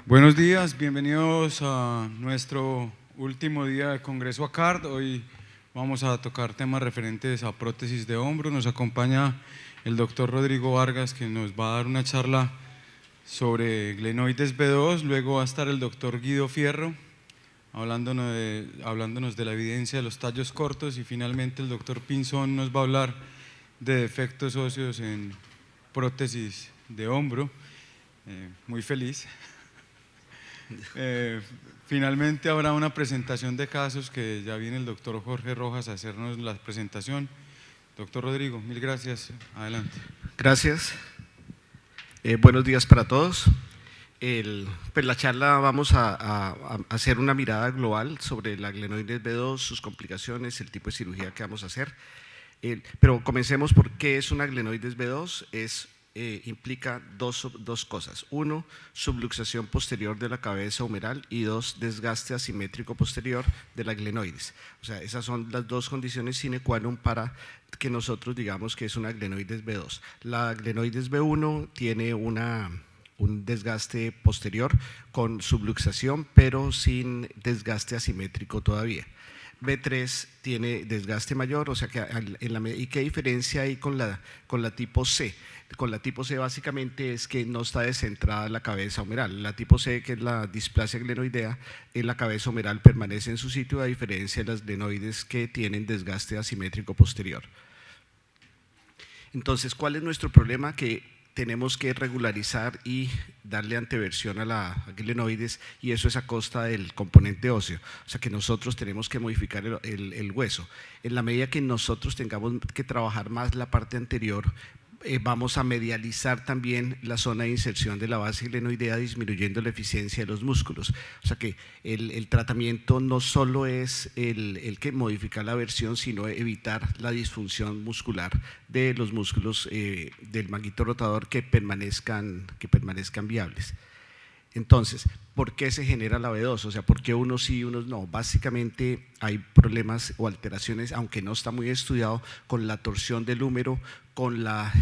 Buenos días, bienvenidos a nuestro último día de Congreso ACARD. Hoy vamos a tocar temas referentes a prótesis de hombro. Nos acompaña el doctor Rodrigo Vargas, que nos va a dar una charla sobre glenoides B2. Luego va a estar el doctor Guido Fierro hablándonos de la evidencia de los tallos cortos, y finalmente el doctor Pinzón nos va a hablar de defectos óseos en prótesis de hombro. Muy feliz. Finalmente habrá una presentación de casos que ya viene el doctor Jorge Rojas a hacernos la presentación. Doctor Rodrigo, mil gracias. Adelante. Gracias. Buenos días para todos. Pues la charla vamos a hacer una mirada global sobre la glenoides B2, sus complicaciones, el tipo de cirugía que vamos a hacer. Pero comencemos por qué es una glenoides B2. Implica dos cosas. Uno, subluxación posterior de la cabeza humeral, y dos, desgaste asimétrico posterior de la glenoides. O sea, esas son las dos condiciones sine qua non para que nosotros digamos que es una glenoides B2. La glenoides B1 tiene un desgaste posterior con subluxación, pero sin desgaste asimétrico todavía. B3 tiene desgaste mayor, o sea que ¿y qué diferencia hay con la tipo C? Con la tipo C básicamente es que no está descentrada la cabeza humeral. La tipo C, que es la displasia glenoidea, en la cabeza humeral permanece en su sitio, a diferencia de las glenoides que tienen desgaste asimétrico posterior. Entonces, ¿cuál es nuestro problema? Que tenemos que regularizar y darle anteversión a la glenoides, y eso es a costa del componente óseo. O sea que nosotros tenemos que modificar el hueso. En la medida que nosotros tengamos que trabajar más la parte anterior, vamos a medializar también la zona de inserción de la base glenoidea, disminuyendo la eficiencia de los músculos. O sea que el tratamiento no solo es el que modificar la versión, sino evitar la disfunción muscular de los músculos del manguito rotador que permanezcan viables. Entonces, ¿por qué se genera la B2? O sea, ¿por qué unos sí y unos no? Básicamente hay problemas o alteraciones, aunque no está muy estudiado, con la torsión del húmero, con la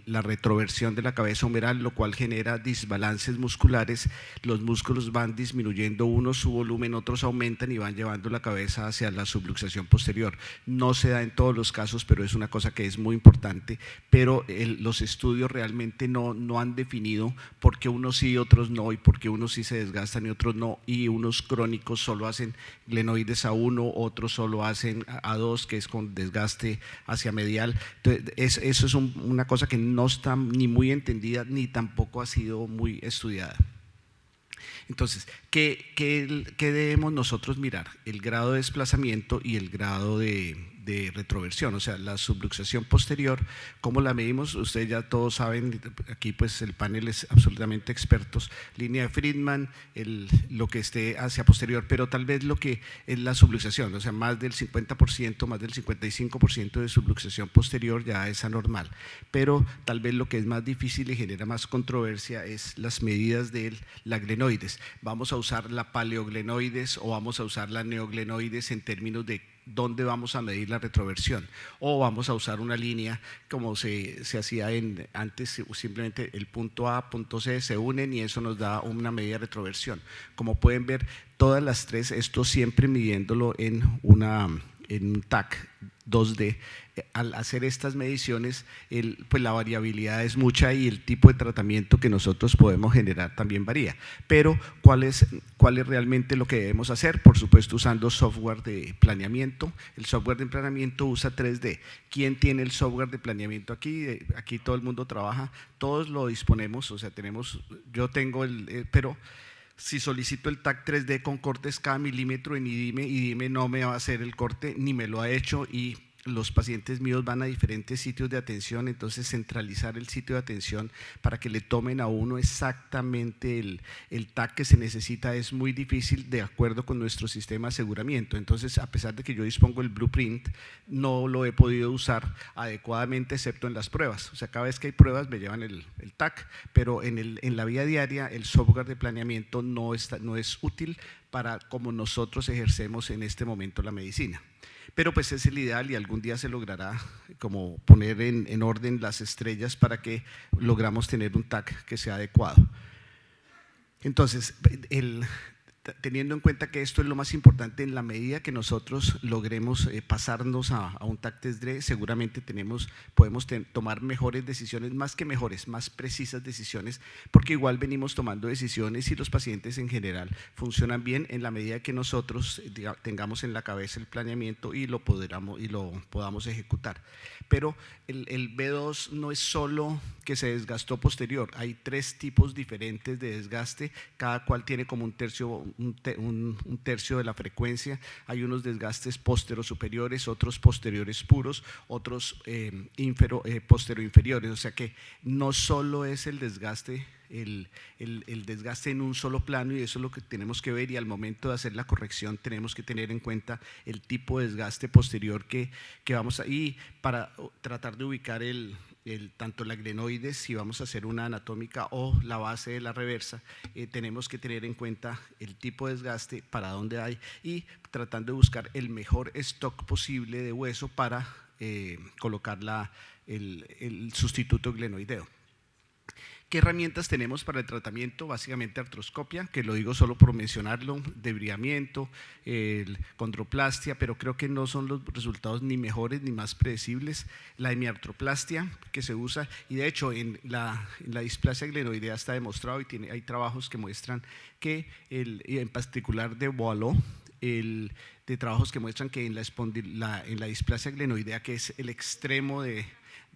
retroversión de la cabeza humeral, lo cual genera desbalances musculares. Los músculos van disminuyendo, unos su volumen, otros aumentan y van llevando la cabeza hacia la subluxación posterior. No se da en todos los casos, pero es una cosa que es muy importante. Pero los estudios realmente no han definido por qué unos sí y otros no, y por qué unos sí se desgastan y otros no, y unos crónicos solo hacen glenoides A1, otros solo hacen A2, que es con desgaste hacia medial. Entonces, eso es una cosa que no está ni muy entendida ni tampoco ha sido muy estudiada. Entonces, ¿qué debemos nosotros mirar? El grado de desplazamiento y el grado de retroversión, o sea, la subluxación posterior. ¿Cómo la medimos? Ustedes ya todos saben, aquí pues el panel es absolutamente expertos, línea de Friedman, lo que esté hacia posterior, pero tal vez lo que es la subluxación, o sea, más del 50%, más del 55% de subluxación posterior ya es anormal, pero tal vez lo que es más difícil y genera más controversia es las medidas de la glenoides. ¿Vamos a usar la paleoglenoides o vamos a usar la neoglenoides en términos de dónde vamos a medir la retroversión? O vamos a usar una línea como se hacía antes, simplemente el punto A, punto C se unen y eso nos da una medida de retroversión. Como pueden ver, todas las tres, esto siempre midiéndolo en un TAC 2D. Al hacer estas mediciones, pues la variabilidad es mucha y el tipo de tratamiento que nosotros podemos generar también varía. Pero ¿cuál es realmente lo que debemos hacer? Por supuesto, usando software de planeamiento. El software de planeamiento usa 3D. ¿Quién tiene el software de planeamiento aquí? Aquí todo el mundo trabaja, todos lo disponemos, o sea, yo tengo pero si solicito el TAC 3D con cortes cada milímetro en IDIME no me va a hacer el corte, ni me lo ha hecho, y los pacientes míos van a diferentes sitios de atención. Entonces centralizar el sitio de atención para que le tomen a uno exactamente el TAC que se necesita es muy difícil de acuerdo con nuestro sistema de aseguramiento. Entonces, a pesar de que yo dispongo el blueprint, no lo he podido usar adecuadamente excepto en las pruebas. O sea, cada vez que hay pruebas me llevan el TAC, pero en la vida diaria el software de planeamiento no es útil para cómo nosotros ejercemos en este momento la medicina. Pero pues es el ideal y algún día se logrará como poner en orden las estrellas para que logramos tener un TAC que sea adecuado. Entonces, teniendo en cuenta que esto es lo más importante, en la medida que nosotros logremos pasarnos a un TAC-TESDRE, seguramente podemos tomar mejores decisiones, más precisas decisiones, porque igual venimos tomando decisiones y los pacientes en general funcionan bien en la medida que nosotros tengamos en la cabeza el planeamiento y lo podamos ejecutar. Pero el B2 no es solo que se desgastó posterior, hay 3 tipos diferentes de desgaste, cada cual tiene como un tercio de la frecuencia. Hay unos desgastes posteriores, otros posteriores puros, otros posterior-inferiores, o sea que no solo es el desgaste el desgaste en un solo plano, y eso es lo que tenemos que ver, y al momento de hacer la corrección tenemos que tener en cuenta el tipo de desgaste posterior que vamos a, y para tratar de ubicar tanto la glenoides, si vamos a hacer una anatómica o la base de la reversa, tenemos que tener en cuenta el tipo de desgaste, para dónde hay, y tratando de buscar el mejor stock posible de hueso para colocar el sustituto glenoideo. ¿Qué herramientas tenemos para el tratamiento? Básicamente artroscopia, que lo digo solo por mencionarlo, debrayamiento, condroplastia, pero creo que no son los resultados ni mejores ni más predecibles. La hemiartroplastia que se usa, y de hecho en la displasia glenoidea está demostrado, y hay trabajos que muestran que, en particular de Boileau, de trabajos que muestran que en la displasia glenoidea, que es el extremo de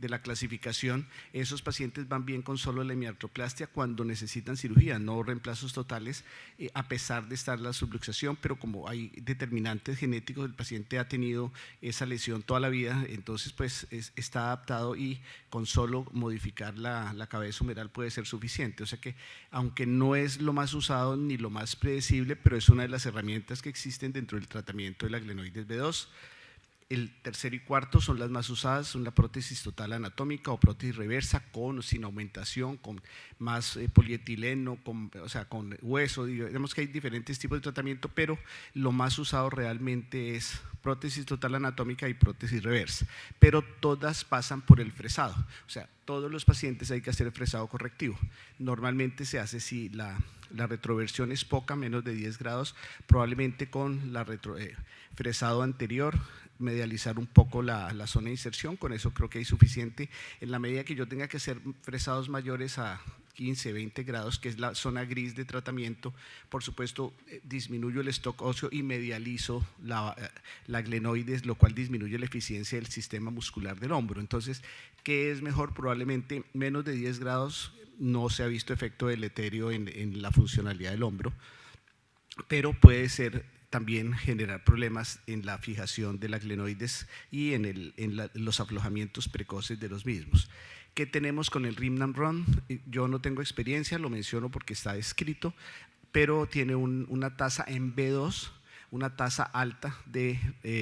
la clasificación, esos pacientes van bien con solo la hemiartroplastia cuando necesitan cirugía, no reemplazos totales, a pesar de estar la subluxación, pero como hay determinantes genéticos, el paciente ha tenido esa lesión toda la vida, entonces pues está adaptado, y con solo modificar la cabeza humeral puede ser suficiente. O sea que, aunque no es lo más usado ni lo más predecible, pero es una de las herramientas que existen dentro del tratamiento de la glenoides B2. El tercero y cuarto son las más usadas, son la prótesis total anatómica o prótesis reversa, con o sin aumentación, con más polietileno, con hueso. Digamos que hay diferentes tipos de tratamiento, pero lo más usado realmente es prótesis total anatómica y prótesis reversa, pero todas pasan por el fresado. O sea, todos los pacientes hay que hacer el fresado correctivo. Normalmente se hace, si la retroversión es poca, menos de 10 grados, probablemente con fresado anterior, medializar un poco la zona de inserción, con eso creo que hay suficiente. En la medida que yo tenga que hacer fresados mayores a 15, 20 grados, que es la zona gris de tratamiento, por supuesto disminuyo el stock óseo y medializo la glenoides, lo cual disminuye la eficiencia del sistema muscular del hombro. Entonces, ¿qué es mejor? Probablemente menos de 10 grados, no se ha visto efecto deleterio en la funcionalidad del hombro, pero puede ser también generar problemas en la fijación de la glenoides y en los aflojamientos precoces de los mismos. ¿Qué tenemos con el rim and run? Yo no tengo experiencia, lo menciono porque está escrito, pero tiene una tasa en B2, una tasa alta de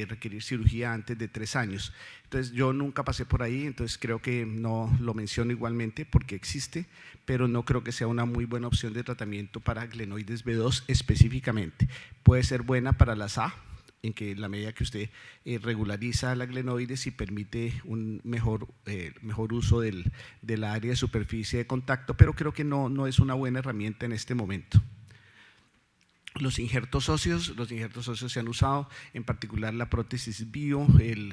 requerir cirugía antes de 3 años. Entonces yo nunca pasé por ahí, entonces creo que no lo menciono igualmente porque existe, pero no creo que sea una muy buena opción de tratamiento para glenoides B2 específicamente. Puede ser buena para las A, en que en la medida que usted regulariza la glenoides y permite un mejor uso del área de superficie de contacto, pero creo que no es una buena herramienta en este momento. Los injertos óseos se han usado, en particular la prótesis bio, el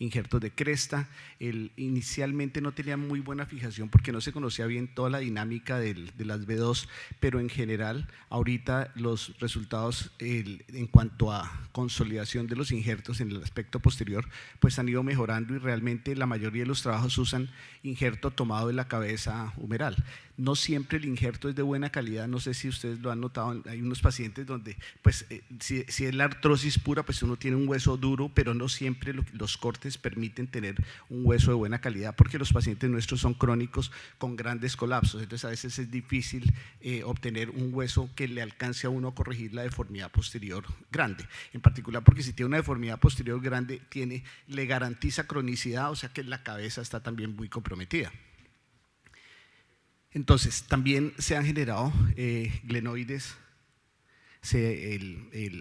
injerto de cresta. Inicialmente no tenía muy buena fijación porque no se conocía bien toda la dinámica de las B2, pero en general ahorita los resultados en cuanto a consolidación de los injertos en el aspecto posterior pues han ido mejorando, y realmente la mayoría de los trabajos usan injerto tomado de la cabeza humeral. No siempre el injerto es de buena calidad, no sé si ustedes lo han notado, hay unos pacientes donde pues si es la artrosis pura, pues uno tiene un hueso duro, pero no siempre los cortes permiten tener un hueso de buena calidad, porque los pacientes nuestros son crónicos con grandes colapsos, entonces a veces es difícil obtener un hueso que le alcance a uno a corregir la deformidad posterior grande, en particular porque si tiene una deformidad posterior grande le garantiza cronicidad, o sea que la cabeza está también muy comprometida. Entonces, también se han generado glenoides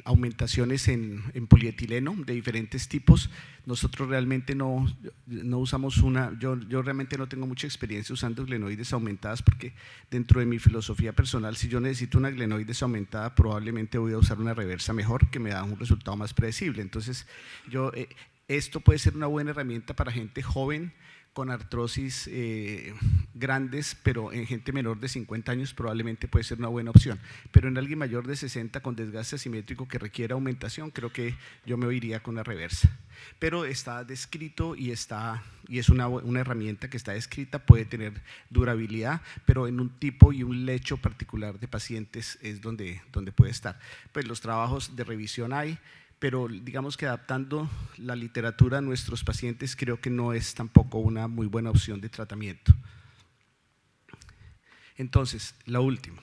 aumentaciones en polietileno de diferentes tipos. Nosotros realmente no usamos yo realmente no tengo mucha experiencia usando glenoides aumentadas, porque dentro de mi filosofía personal, si yo necesito una glenoides aumentada, probablemente voy a usar una reversa mejor, que me da un resultado más predecible. Entonces, esto puede ser una buena herramienta para gente joven con artrosis grandes, pero en gente menor de 50 años probablemente puede ser una buena opción. Pero en alguien mayor de 60 con desgaste asimétrico que requiera aumentación, creo que yo me iría con una reversa. Pero está descrito y es una herramienta que está descrita, puede tener durabilidad, pero en un tipo y un lecho particular de pacientes es donde puede estar. Pues los trabajos de revisión hay, pero digamos que adaptando la literatura a nuestros pacientes creo que no es tampoco una muy buena opción de tratamiento. Entonces, la última,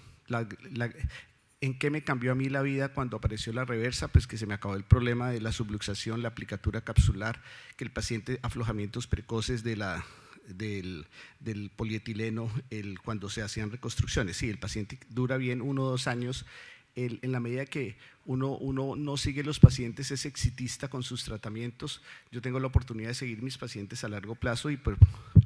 ¿en qué me cambió a mí la vida cuando apareció la reversa? Pues que se me acabó el problema de la subluxación, la aplicatura capsular, que el paciente aflojamientos precoces del polietileno cuando se hacían reconstrucciones. Sí, el paciente dura bien 1 o 2 años. En la medida que uno no sigue los pacientes, es exitista con sus tratamientos. Yo tengo la oportunidad de seguir mis pacientes a largo plazo y pues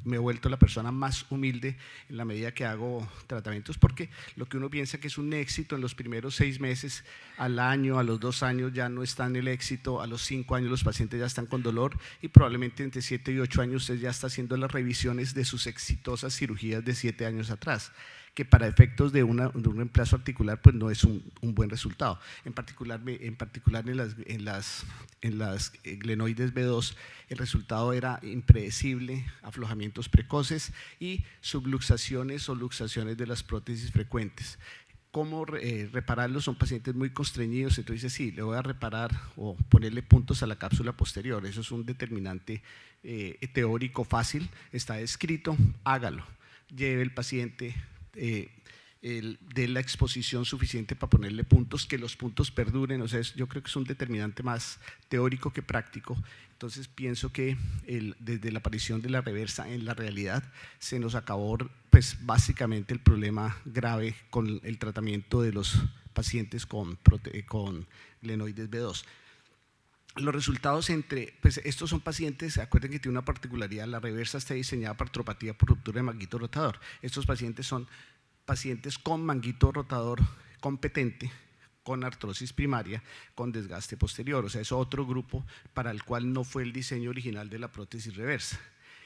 me he vuelto la persona más humilde en la medida que hago tratamientos, porque lo que uno piensa que es un éxito en los primeros 6 meses, al año, a los 2 años ya no está en el éxito, a los 5 años los pacientes ya están con dolor y probablemente entre 7 y 8 años usted ya está haciendo las revisiones de sus exitosas cirugías de 7 años atrás, que para efectos de un reemplazo articular pues no es un buen resultado. En particular en las glenoides B2 el resultado era impredecible, aflojamientos precoces y subluxaciones o luxaciones de las prótesis frecuentes. ¿Cómo repararlos? Son pacientes muy constreñidos, entonces sí, le voy a reparar o ponerle puntos a la cápsula posterior. Eso es un determinante teórico fácil, está escrito, hágalo. Lleve el paciente, de la exposición suficiente para ponerle puntos, que los puntos perduren. O sea, yo creo que es un determinante más teórico que práctico. Entonces pienso que desde la aparición de la reversa en la realidad se nos acabó pues básicamente el problema grave con el tratamiento de los pacientes con glenoides B2. Los resultados pues estos son pacientes, acuerden que tiene una particularidad, la reversa está diseñada para artropatía por ruptura de manguito rotador. Estos pacientes son pacientes con manguito rotador competente, con artrosis primaria, con desgaste posterior, o sea, es otro grupo para el cual no fue el diseño original de la prótesis reversa.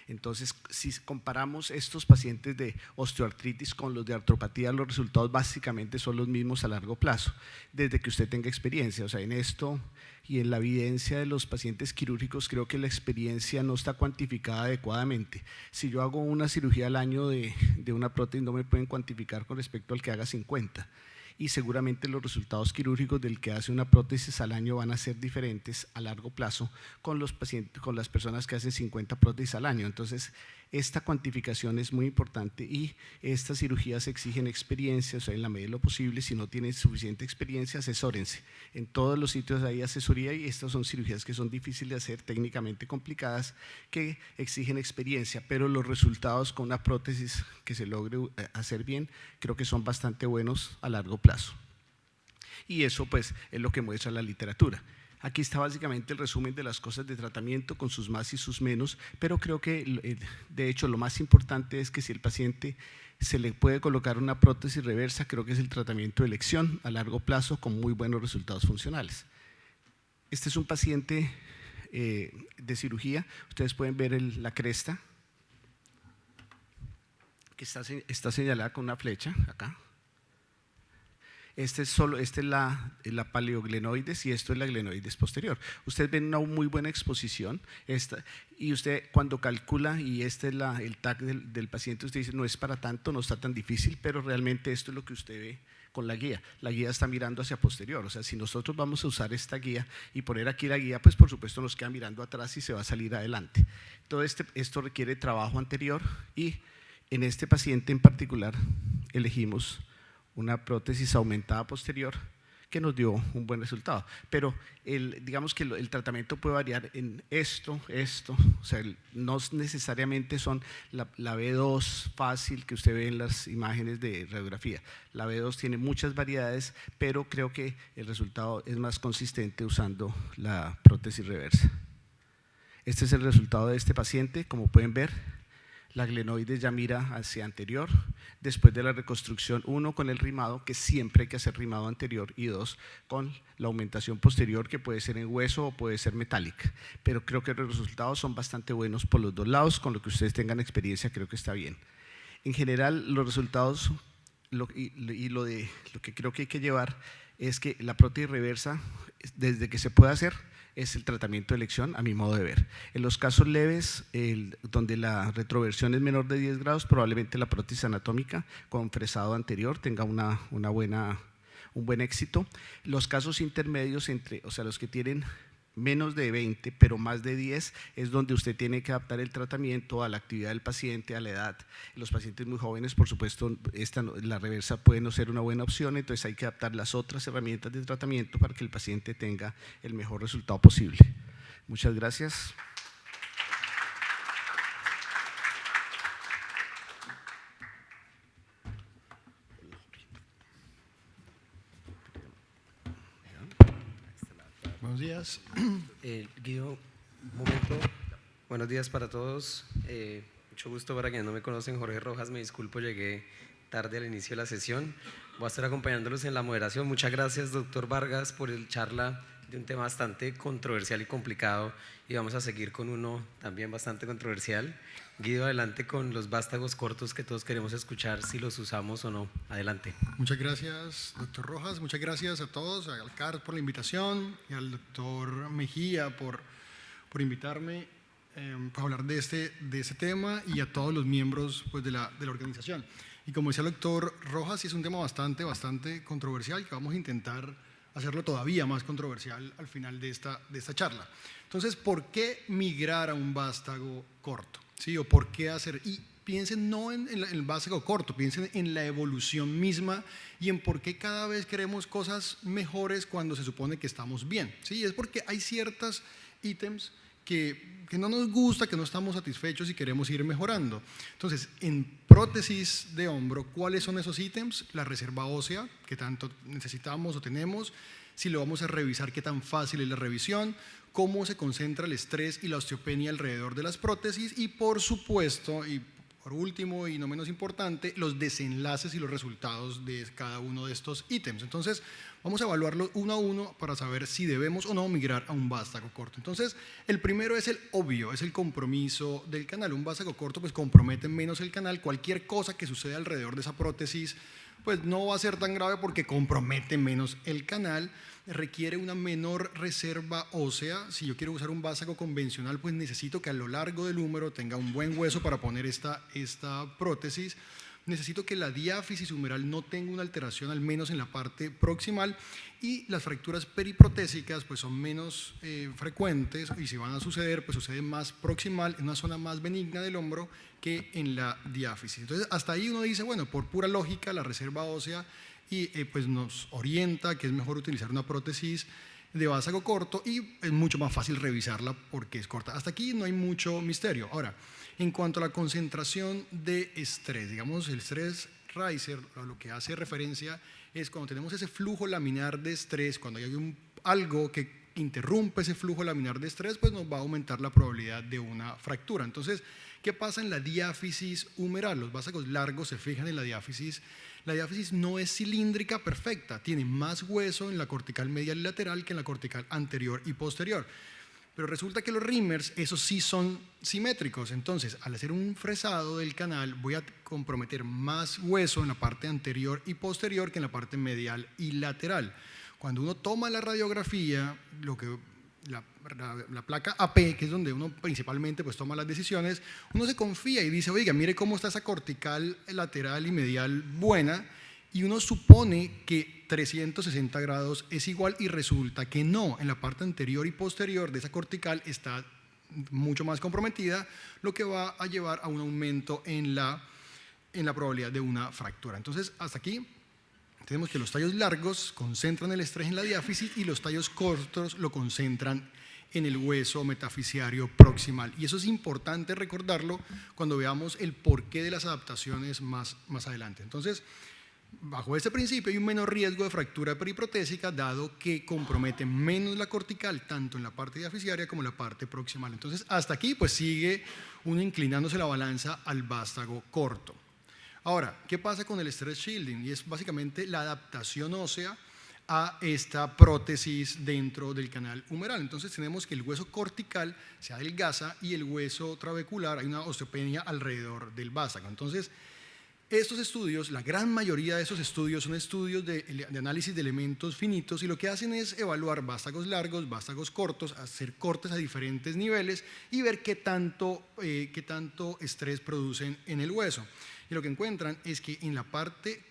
Entonces, si comparamos estos pacientes de osteoartritis con los de artropatía, los resultados básicamente son los mismos a largo plazo, desde que usted tenga experiencia. O sea, en esto y en la evidencia de los pacientes quirúrgicos, creo que la experiencia no está cuantificada adecuadamente. Si yo hago una cirugía al año de una prótesis, no me pueden cuantificar con respecto al que haga 50. Y seguramente los resultados quirúrgicos del que hace una prótesis al año van a ser diferentes a largo plazo con los pacientes, con las personas que hacen 50 prótesis al año. Entonces, esta cuantificación es muy importante y estas cirugías exigen experiencia, o sea, en la medida de lo posible, si no tienen suficiente experiencia, asesórense. En todos los sitios hay asesoría y estas son cirugías que son difíciles de hacer, técnicamente complicadas, que exigen experiencia, pero los resultados con una prótesis que se logre hacer bien, creo que son bastante buenos a largo plazo. Y eso pues es lo que muestra la literatura. Aquí está básicamente el resumen de las cosas de tratamiento con sus más y sus menos, pero creo que de hecho lo más importante es que si el paciente se le puede colocar una prótesis reversa, creo que es el tratamiento de elección a largo plazo con muy buenos resultados funcionales. Este es un paciente de cirugía, ustedes pueden ver la cresta que está señalada con una flecha acá. Esta es la paleoglenoides y esto es la glenoides posterior. Ustedes ven una muy buena exposición y usted cuando calcula, y este es el TAC del paciente, usted dice no es para tanto, no está tan difícil, pero realmente esto es lo que usted ve con la guía. La guía está mirando hacia posterior, o sea, si nosotros vamos a usar esta guía y poner aquí la guía, pues por supuesto nos queda mirando atrás y se va a salir adelante. Todo esto requiere trabajo anterior y en este paciente en particular elegimos una prótesis aumentada posterior que nos dio un buen resultado. Pero digamos que el tratamiento puede variar en esto, o sea, no necesariamente son la B2 fácil que usted ve en las imágenes de radiografía. La B2 tiene muchas variedades, pero creo que el resultado es más consistente usando la prótesis reversa. Este es el resultado de este paciente, como pueden ver. La glenoides ya mira hacia anterior, después de la reconstrucción, 1 con el rimado, que siempre hay que hacer rimado anterior, y 2 con la aumentación posterior, que puede ser en hueso o puede ser metálica. Pero creo que los resultados son bastante buenos por los dos lados, con lo que ustedes tengan experiencia creo que está bien. En general los resultados lo que creo que hay que llevar es que la prótesis reversa, desde que se puede hacer, es el tratamiento de elección a mi modo de ver. En los casos leves, donde la retroversión es menor de 10 grados, probablemente la prótesis anatómica con fresado anterior tenga un buen éxito. Los casos intermedios, o sea, los que tienen menos de 20, pero más de 10, es donde usted tiene que adaptar el tratamiento a la actividad del paciente, a la edad. Los pacientes muy jóvenes, por supuesto, la reversa puede no ser una buena opción, entonces hay que adaptar las otras herramientas de tratamiento para que el paciente tenga el mejor resultado posible. Muchas gracias. Buenos días. Guido, un momento. Buenos días para todos. Mucho gusto. Para quienes no me conocen, Jorge Rojas, me disculpo, llegué tarde al inicio de la sesión. Voy a estar acompañándolos en la moderación. Muchas gracias, doctor Vargas, por el charla de un tema bastante controversial y complicado, y vamos a seguir con uno también bastante controversial. Guido, adelante con los vástagos cortos que todos queremos escuchar, si los usamos o no. Adelante. Muchas gracias, doctor Rojas. Muchas gracias a todos, al CARD por la invitación y al doctor Mejía por invitarme para hablar de este tema, y a todos los miembros pues, de la organización. Y como decía el doctor Rojas, sí es un tema bastante controversial, que vamos a intentar hacerlo todavía más controversial al final de esta charla. Entonces, ¿por qué migrar a un vástago corto? ¿Sí? ¿O por qué hacer? Y piensen no en el vástago corto, piensen en la evolución misma y en por qué cada vez queremos cosas mejores cuando se supone que estamos bien. ¿Sí? Es porque hay ciertos ítems que no nos gusta, que no estamos satisfechos y queremos ir mejorando. Entonces, en prótesis de hombro, ¿cuáles son esos ítems? La reserva ósea, que tanto necesitamos o tenemos, si lo vamos a revisar, qué tan fácil es la revisión, cómo se concentra el estrés y la osteopenia alrededor de las prótesis, y por supuesto, y por último y no menos importante, los desenlaces y los resultados de cada uno de estos ítems. Entonces, vamos a evaluarlo uno a uno para saber si debemos o no migrar a un vástago corto. Entonces, el primero es el obvio, es el compromiso del canal. Un vástago corto pues compromete menos el canal. Cualquier cosa que suceda alrededor de esa prótesis pues no va a ser tan grave porque compromete menos el canal. Requiere una menor reserva ósea. Si yo quiero usar un vástago convencional, pues necesito que a lo largo del húmero tenga un buen hueso para poner esta prótesis. Necesito que la diáfisis humeral no tenga una alteración, al menos en la parte proximal, y las fracturas periprotésicas pues son menos frecuentes, y si van a suceder, pues sucede más proximal, en una zona más benigna del hombro que en la diáfisis. Entonces, hasta ahí uno dice, bueno, por pura lógica, la reserva ósea y pues nos orienta que es mejor utilizar una prótesis de vástago corto, y es mucho más fácil revisarla porque es corta. Hasta aquí no hay mucho misterio. Ahora, en cuanto a la concentración de estrés, digamos, el stress riser, a lo que hace referencia es cuando tenemos ese flujo laminar de estrés, cuando hay algo que interrumpe ese flujo laminar de estrés, pues nos va a aumentar la probabilidad de una fractura. Entonces, ¿qué pasa en la diáfisis humeral? Los vástagos largos se fijan en la diáfisis. La diáfisis no es cilíndrica perfecta, tiene más hueso en la cortical medial y lateral que en la cortical anterior y posterior. Pero resulta que los rímers, esos sí son simétricos. Entonces, al hacer un fresado del canal, voy a comprometer más hueso en la parte anterior y posterior que en la parte medial y lateral. Cuando uno toma la radiografía, la placa AP, que es donde uno principalmente pues toma las decisiones, uno se confía y dice, oiga, mire cómo está esa cortical lateral y medial buena, y uno supone que 360 grados es igual, y resulta que no, en la parte anterior y posterior de esa cortical está mucho más comprometida, lo que va a llevar a un aumento en la probabilidad de una fractura. Entonces, hasta aquí Tenemos que los tallos largos concentran el estrés en la diáfisis y los tallos cortos lo concentran en el hueso metafisiario proximal. Y eso es importante recordarlo cuando veamos el porqué de las adaptaciones más adelante. Entonces, bajo este principio hay un menor riesgo de fractura periprotésica dado que compromete menos la cortical tanto en la parte diafisiaria como en la parte proximal. Entonces, hasta aquí pues sigue uno inclinándose la balanza al vástago corto. Ahora, ¿qué pasa con el stress shielding? Y es básicamente la adaptación ósea a esta prótesis dentro del canal humeral. Entonces tenemos que el hueso cortical se adelgaza y el hueso trabecular, hay una osteopenia alrededor del vástago. Entonces, estos estudios, la gran mayoría de esos estudios son estudios de análisis de elementos finitos y lo que hacen es evaluar vástagos largos, vástagos cortos, hacer cortes a diferentes niveles y ver qué tanto estrés producen en el hueso. Y lo que encuentran es que en la parte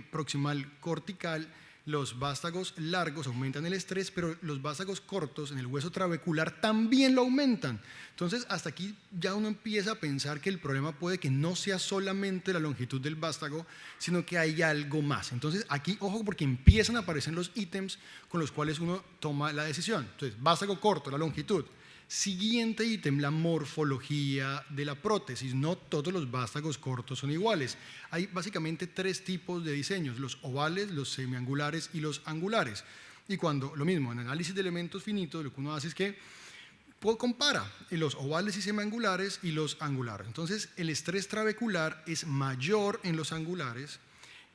proximal cortical los vástagos largos aumentan el estrés, pero los vástagos cortos en el hueso trabecular también lo aumentan. Entonces, hasta aquí ya uno empieza a pensar que el problema puede que no sea solamente la longitud del vástago, sino que hay algo más. Entonces, aquí, ojo, porque empiezan a aparecer los ítems con los cuales uno toma la decisión. Entonces, vástago corto, la longitud. Siguiente ítem, la morfología de la prótesis. No todos los vástagos cortos son iguales. Hay básicamente 3 tipos de diseños, los ovales, los semiangulares y los angulares. Y cuando, lo mismo, en análisis de elementos finitos, lo que uno hace es que compara los ovales y semiangulares y los angulares. Entonces, el estrés trabecular es mayor en los angulares,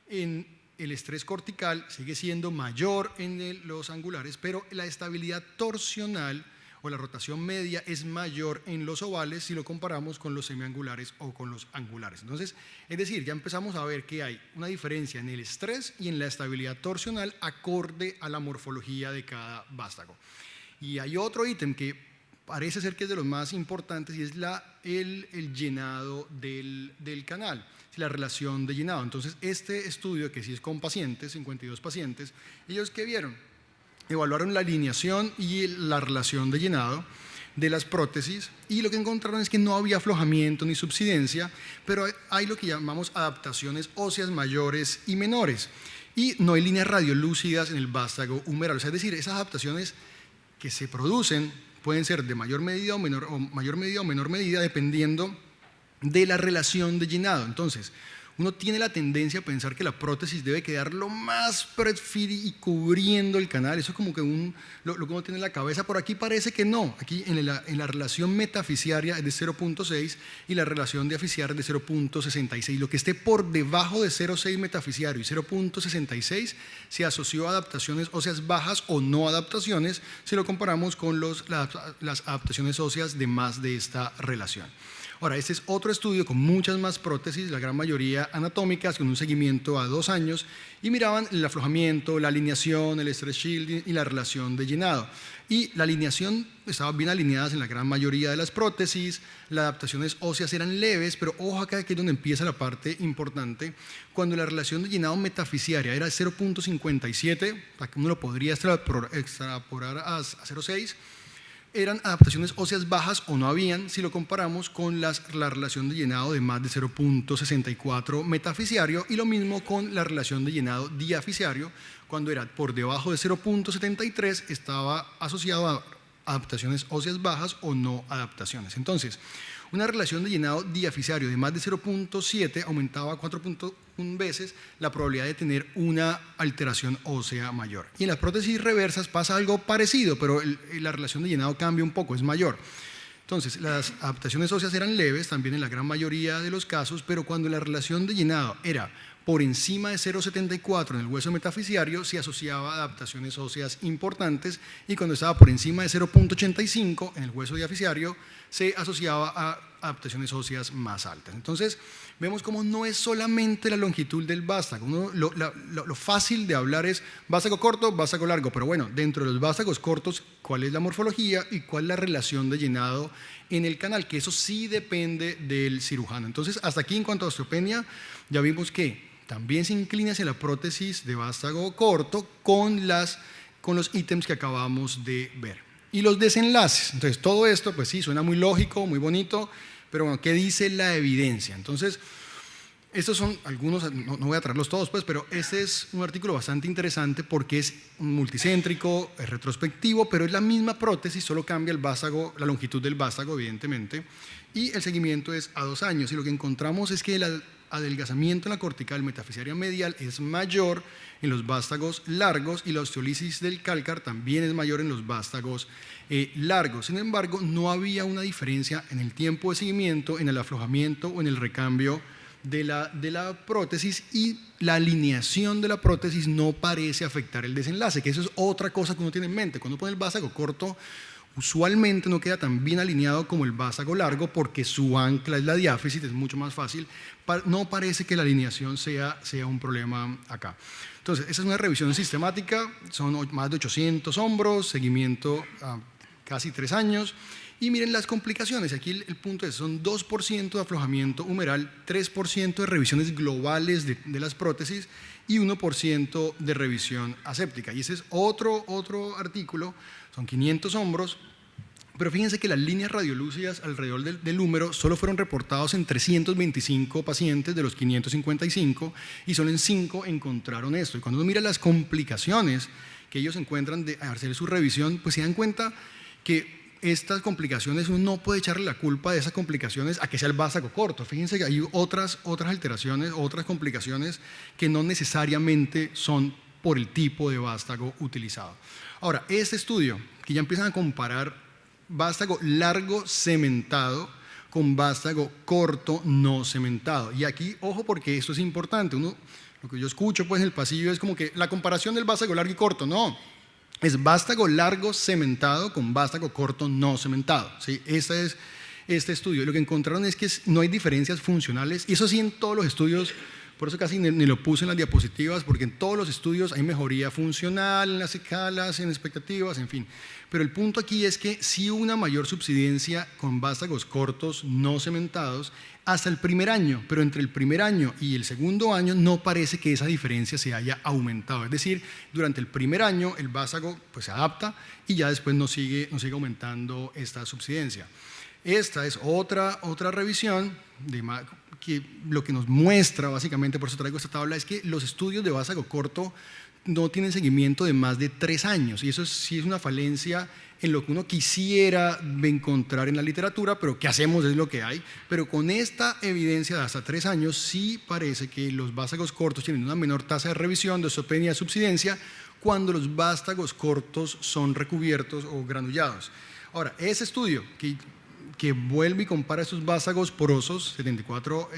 en el estrés cortical sigue siendo mayor en los angulares, pero la estabilidad torsional o la rotación media es mayor en los ovales si lo comparamos con los semiangulares o con los angulares. Entonces, es decir, ya empezamos a ver que hay una diferencia en el estrés y en la estabilidad torsional acorde a la morfología de cada vástago. Y hay otro ítem que parece ser que es de los más importantes y es el llenado del canal, la relación de llenado. Entonces, este estudio, que sí es con pacientes, 52 pacientes, ¿ellos qué vieron? Evaluaron la alineación y la relación de llenado de las prótesis y lo que encontraron es que no había aflojamiento ni subsidencia, pero hay lo que llamamos adaptaciones óseas mayores y menores y no hay líneas radiolúcidas en el vástago humeral. O sea, es decir, esas adaptaciones que se producen pueden ser de mayor medida o menor medida dependiendo de la relación de llenado. Entonces, uno tiene la tendencia a pensar que la prótesis debe quedar lo más perfil y cubriendo el canal. Eso es como que lo que uno tiene en la cabeza. Por aquí parece que no. Aquí en la relación metafisiaria es de 0.6 y la relación diafisiaria es de 0.66. Lo que esté por debajo de 0.6 metafisiario y 0.66 se asoció a adaptaciones óseas bajas o no adaptaciones si lo comparamos con las adaptaciones óseas de más de esta relación. Ahora, este es otro estudio con muchas más prótesis, la gran mayoría anatómicas, con un seguimiento a 2 años, y miraban el aflojamiento, la alineación, el stress shielding y la relación de llenado. Y la alineación estaba bien alineadas en la gran mayoría de las prótesis, las adaptaciones óseas eran leves, pero ojo acá que es donde empieza la parte importante, cuando la relación de llenado metafisiaria era 0.57, uno lo podría extrapolar a 0.6, eran adaptaciones óseas bajas o no habían si lo comparamos con la relación de llenado de más de 0.64 metafisiario y lo mismo con la relación de llenado diafisiario, cuando era por debajo de 0.73 estaba asociado a adaptaciones óseas bajas o no adaptaciones. Entonces, una relación de llenado diafisiario de más de 0.7 aumentaba 4.1 veces la probabilidad de tener una alteración ósea mayor. Y en las prótesis reversas pasa algo parecido, pero la relación de llenado cambia un poco, es mayor. Entonces, las adaptaciones óseas eran leves también en la gran mayoría de los casos, pero cuando la relación de llenado era por encima de 0.74 en el hueso metafisiario se asociaba a adaptaciones óseas importantes y cuando estaba por encima de 0.85 en el hueso diafisiario se asociaba a adaptaciones óseas más altas. Entonces vemos cómo no es solamente la longitud del vástago. Lo fácil de hablar es vástago corto, vástago largo, pero bueno, dentro de los vástagos cortos, ¿cuál es la morfología y cuál es la relación de llenado en el canal? Que eso sí depende del cirujano. Entonces hasta aquí en cuanto a osteopenia ya vimos que también se inclina hacia la prótesis de vástago corto con los ítems que acabamos de ver. Y los desenlaces. Entonces, todo esto, pues sí, suena muy lógico, muy bonito, pero bueno, ¿qué dice la evidencia? Entonces, Estos son algunos, no voy a traerlos todos, pues, pero este es un artículo bastante interesante porque es multicéntrico, es retrospectivo, pero es la misma prótesis, solo cambia el vástago, la longitud del vástago, evidentemente, y el seguimiento es a 2 años. Y lo que encontramos es que el adelgazamiento en la cortical metafisaria medial es mayor en los vástagos largos y la osteolisis del cálcar también es mayor en los vástagos largos. Sin embargo, no había una diferencia en el tiempo de seguimiento, en el aflojamiento o en el recambio de la prótesis, y la alineación de la prótesis no parece afectar el desenlace, que eso es otra cosa que uno tiene en mente. Cuando uno pone el vástago corto, usualmente no queda tan bien alineado como el vástago largo porque su ancla es la diáfisis, es mucho más fácil. No parece que la alineación sea un problema acá. Entonces, esa es una revisión sistemática, son más de 800 hombros, seguimiento a casi 3 años. Y miren las complicaciones, aquí el punto es, son 2% de aflojamiento humeral, 3% de revisiones globales de las prótesis y 1% de revisión aséptica. Y ese es otro artículo, son 500 hombros, pero fíjense que las líneas radiolúcidas alrededor del húmero solo fueron reportados en 325 pacientes de los 555 y solo en 5 encontraron esto. Y cuando uno mira las complicaciones que ellos encuentran de hacer su revisión, pues se dan cuenta que estas complicaciones, uno no puede echarle la culpa de esas complicaciones a que sea el vástago corto. Fíjense que hay otras alteraciones, otras complicaciones que no necesariamente son por el tipo de vástago utilizado. Ahora, este estudio, que ya empiezan a comparar vástago largo cementado con vástago corto no cementado. Y aquí, ojo, porque esto es importante. Lo que yo escucho pues en el pasillo es como que la comparación del vástago largo y corto, no. Es vástago largo cementado con vástago corto no cementado, ¿sí? Este es este estudio. Lo que encontraron es que no hay diferencias funcionales, y eso sí en todos los estudios, por eso casi ni lo puse en las diapositivas, porque en todos los estudios hay mejoría funcional en las escalas, en expectativas, en fin. Pero el punto aquí es que sí hubo una mayor subsidencia con vástagos cortos no cementados hasta el primer año, pero entre el primer año y el segundo año no parece que esa diferencia se haya aumentado. Es decir, durante el primer año el vástago pues, se adapta y ya después no sigue aumentando esta subsidencia. Esta es otra revisión que lo que nos muestra básicamente, por eso traigo esta tabla, es que los estudios de vástago corto no tienen seguimiento de más de 3 años, y eso sí es una falencia en lo que uno quisiera encontrar en la literatura, pero ¿qué hacemos? Es lo que hay. Pero con esta evidencia de hasta 3 años sí parece que los vástagos cortos tienen una menor tasa de revisión, de osteopenia y subsidencia cuando los vástagos cortos son recubiertos o granullados. Ahora, ese estudio que vuelve y compara estos vástagos porosos, 74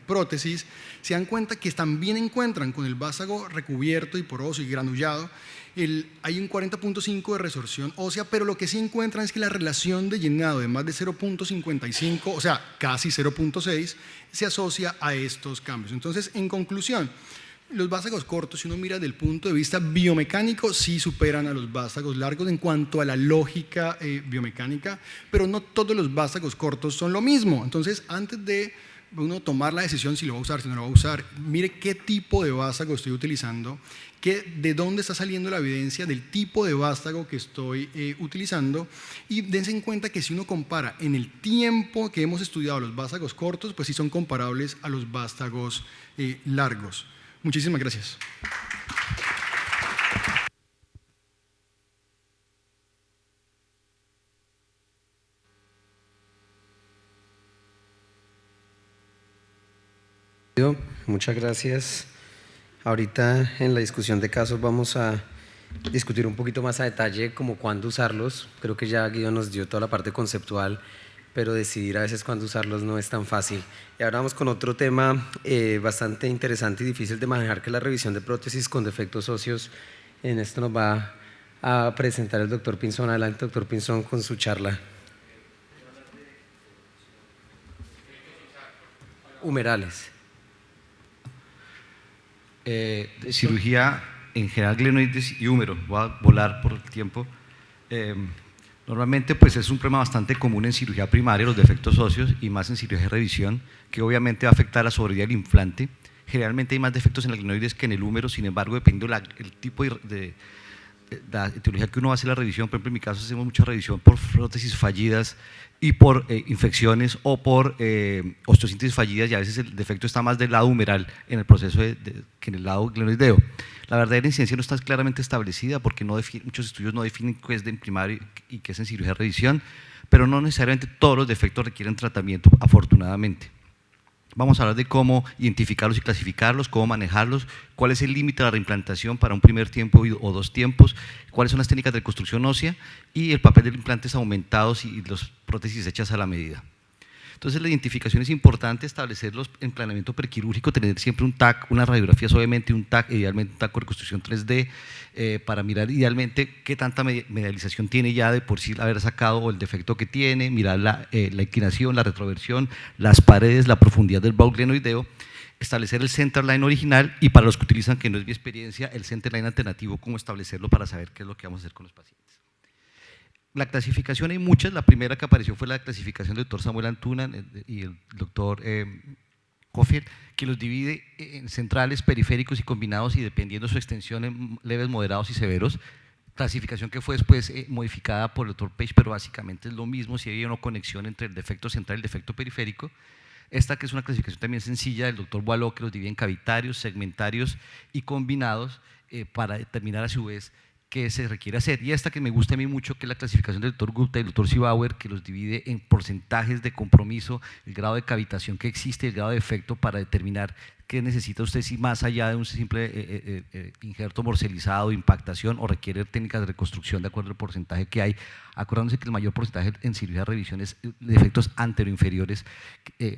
prótesis, se dan cuenta que también encuentran con el vástago recubierto y poroso y granullado, hay un 40.5 de resorción ósea, pero lo que sí encuentran es que la relación de llenado de más de 0.55, o sea, casi 0.6, se asocia a estos cambios. Entonces, en conclusión, los vástagos cortos, si uno mira desde el punto de vista biomecánico, sí superan a los vástagos largos en cuanto a la lógica biomecánica, pero no todos los vástagos cortos son lo mismo. Entonces, antes de uno tomar la decisión si lo va a usar, si no lo va a usar, mire qué tipo de vástago estoy utilizando, de dónde está saliendo la evidencia del tipo de vástago que estoy utilizando, y dense en cuenta que si uno compara en el tiempo que hemos estudiado los vástagos cortos, pues sí son comparables a los vástagos largos. Muchísimas gracias. Muchas gracias. Ahorita en la discusión de casos vamos a discutir un poquito más a detalle como cuándo usarlos. Creo que ya Guido nos dio toda la parte conceptual, pero decidir a veces cuándo usarlos no es tan fácil. Y ahora vamos con otro tema bastante interesante y difícil de manejar, que es la revisión de prótesis con defectos óseos. En esto nos va a presentar el doctor Pinzón. Adelante, doctor Pinzón, con su charla. Humerales. Cirugía en general, glenoides y húmero. Voy a volar por el tiempo. Normalmente pues es un problema bastante común en cirugía primaria, los defectos óseos, y más en cirugía de revisión, que obviamente va a afectar la sobriedad del implante. Generalmente hay más defectos en el glenoides que en el húmero, sin embargo, dependiendo del tipo de la etiología que uno hace la revisión, por ejemplo en mi caso hacemos mucha revisión por prótesis fallidas y por infecciones o por osteosíntesis fallidas, y a veces el defecto está más del lado humeral en el proceso que en el lado glenoideo. La verdadera incidencia no está claramente establecida porque muchos estudios no definen qué es de primario y qué es en cirugía de revisión, pero no necesariamente todos los defectos requieren tratamiento, afortunadamente. Vamos a hablar de cómo identificarlos y clasificarlos, cómo manejarlos, cuál es el límite de la reimplantación para un primer tiempo o 2 tiempos, cuáles son las técnicas de reconstrucción ósea y el papel de los implantes aumentados y las prótesis hechas a la medida. Entonces la identificación es importante, establecerlos en planeamiento prequirúrgico, tener siempre un TAC, una radiografía suavemente, un TAC, idealmente un TAC con reconstrucción 3D, para mirar idealmente qué tanta medialización tiene ya de por sí haber sacado o el defecto que tiene, mirar la inclinación, la retroversión, las paredes, la profundidad del bulbo glenoideo, establecer el centerline original y para los que utilizan, que no es mi experiencia, el centerline alternativo, cómo establecerlo para saber qué es lo que vamos a hacer con los pacientes. La clasificación hay muchas, la primera que apareció fue la clasificación del doctor Samuel Antuna y el doctor Coffield, que los divide en centrales, periféricos y combinados y dependiendo de su extensión en leves, moderados y severos. Clasificación que fue después modificada por el doctor Page, pero básicamente es lo mismo si hay una conexión entre el defecto central y el defecto periférico. Esta que es una clasificación también sencilla del doctor Boileau, que los divide en cavitarios, segmentarios y combinados para determinar a su vez que se requiere hacer. Y esta que me gusta a mí mucho, que es la clasificación del doctor Gupta y el doctor Sibauer, que los divide en porcentajes de compromiso, el grado de cavitación que existe, el grado de efecto para determinar qué necesita usted, si más allá de un simple injerto morcelizado, impactación, o requiere técnicas de reconstrucción de acuerdo al porcentaje que hay, acordándose que el mayor porcentaje en cirugía de revisión es de efectos anteroinferiores,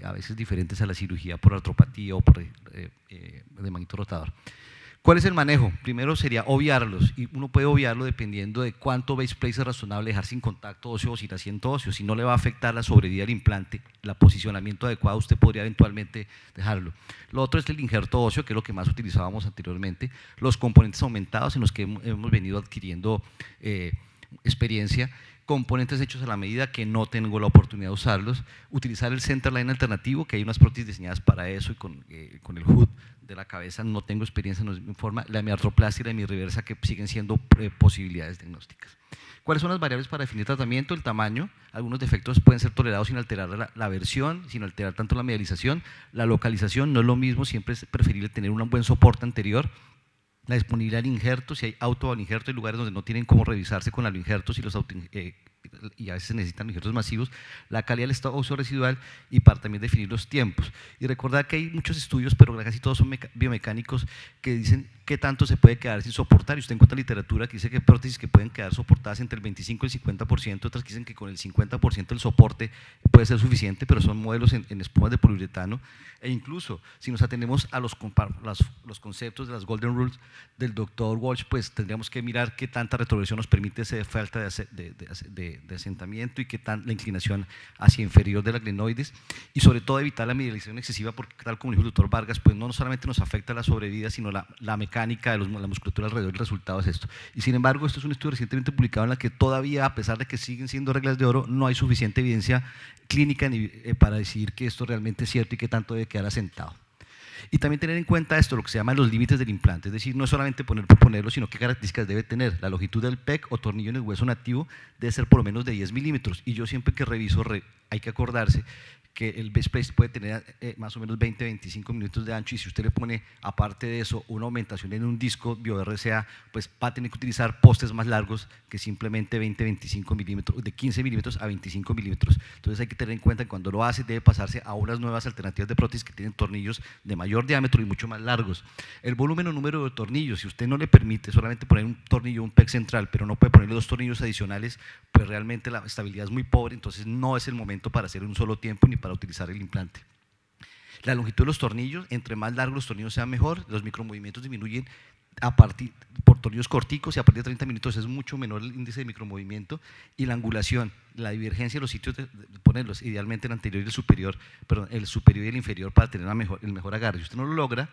a veces diferentes a la cirugía por artropatía o por de manguito rotador. ¿Cuál es el manejo? Primero sería obviarlos, y uno puede obviarlo dependiendo de cuánto base plate es razonable dejar sin contacto óseo o sin asiento óseo. Si no le va a afectar la sobrevida del implante, el posicionamiento adecuado, usted podría eventualmente dejarlo. Lo otro es el injerto óseo, que es lo que más utilizábamos anteriormente, los componentes aumentados en los que hemos venido adquiriendo experiencia, componentes hechos a la medida que no tengo la oportunidad de usarlos, utilizar el centerline alternativo, que hay unas prótesis diseñadas para eso y con el hood de la cabeza no tengo experiencia, no es mi forma, la hemiartroplastia y la hemireversa que siguen siendo posibilidades diagnósticas. ¿Cuáles son las variables para definir tratamiento? El tamaño, algunos defectos pueden ser tolerados sin alterar la versión, sin alterar tanto la medialización, la localización no es lo mismo, siempre es preferible tener un buen soporte anterior, la disponibilidad del injerto, si hay auto-injerto, hay lugares donde no tienen cómo revisarse con injertos y a veces necesitan injertos masivos, la calidad del estado óseo residual y para también definir los tiempos. Y recordar que hay muchos estudios, pero casi todos son biomecánicos, que dicen qué tanto se puede quedar sin soportar. Y usted encuentra literatura que dice que hay prótesis que pueden quedar soportadas entre el 25 y el 50%, otras que dicen que con el 50% del soporte puede ser suficiente, pero son modelos en espumas de poliuretano. E incluso, si nos atenemos a los conceptos de las Golden Rules del doctor Walsh, pues tendríamos que mirar qué tanta retroversión nos permite esa falta de asentamiento y qué tan la inclinación hacia inferior de la glenoides, y sobre todo evitar la medialización excesiva, porque tal como dijo el doctor Vargas, pues no solamente nos afecta la sobrevida, sino la mecánica de la musculatura alrededor. El resultado es esto. Y sin embargo, esto es un estudio recientemente publicado en la que todavía, a pesar de que siguen siendo reglas de oro, no hay suficiente evidencia clínica para decidir que esto realmente es cierto y que tanto debe quedar asentado. Y también tener en cuenta esto, lo que se llama los límites del implante, es decir, no es solamente poner por ponerlo, sino qué características debe tener. La longitud del PEC o tornillo en el hueso nativo debe ser por lo menos de 10 milímetros, y yo siempre que reviso hay que acordarse que el base plate puede tener más o menos 20-25 milímetros de ancho, y si usted le pone aparte de eso una aumentación en un disco bio-RCA, pues va a tener que utilizar postes más largos que simplemente 20-25 milímetros, de 15 milímetros a 25 milímetros. Entonces hay que tener en cuenta que cuando lo hace debe pasarse a unas nuevas alternativas de prótesis que tienen tornillos de mayor diámetro y mucho más largos. El volumen o número de tornillos, si usted no le permite solamente poner un tornillo, un PEC central, pero no puede ponerle 2 tornillos adicionales, pues realmente la estabilidad es muy pobre, entonces no es el momento para hacer un solo tiempo ni para utilizar el implante. La longitud de los tornillos, entre más largos los tornillos sean mejor, los micromovimientos disminuyen por tornillos corticos, y a partir de 30 minutos es mucho menor el índice de micromovimiento, y la angulación, la divergencia de los sitios de ponerlos, idealmente el anterior y el superior y el inferior para tener el mejor agarre. Si usted no lo logra,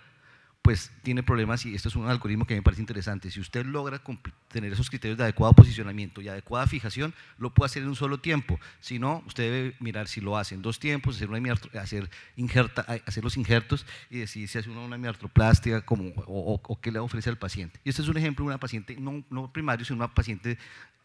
pues tiene problemas y esto es un algoritmo que me parece interesante. Si usted logra tener esos criterios de adecuado posicionamiento y adecuada fijación, lo puede hacer en un solo tiempo. Si no, usted debe mirar si lo hace en 2 tiempos, hacer los injertos y decidir si hace una hemiartroplastia o qué le ofrece al paciente. Y este es un ejemplo de una paciente no primario, sino una paciente,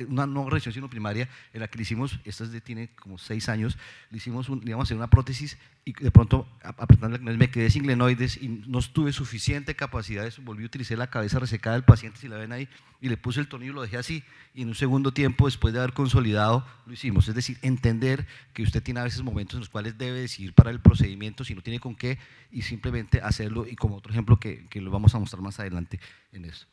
una no regresión sino primaria, en la que le hicimos, esta tiene como 6 años, le íbamos a hacer una prótesis y de pronto apretando la glenoides me quedé sin glenoides y no tuve suficiente capacidad de eso, volví a utilizar la cabeza resecada del paciente, si la ven ahí, y le puse el tornillo, lo dejé así, y en un segundo tiempo, después de haber consolidado, lo hicimos. Es decir, entender que usted tiene a veces momentos en los cuales debe decidir para el procedimiento, si no tiene con qué, y simplemente hacerlo, y como otro ejemplo que lo vamos a mostrar más adelante en esto.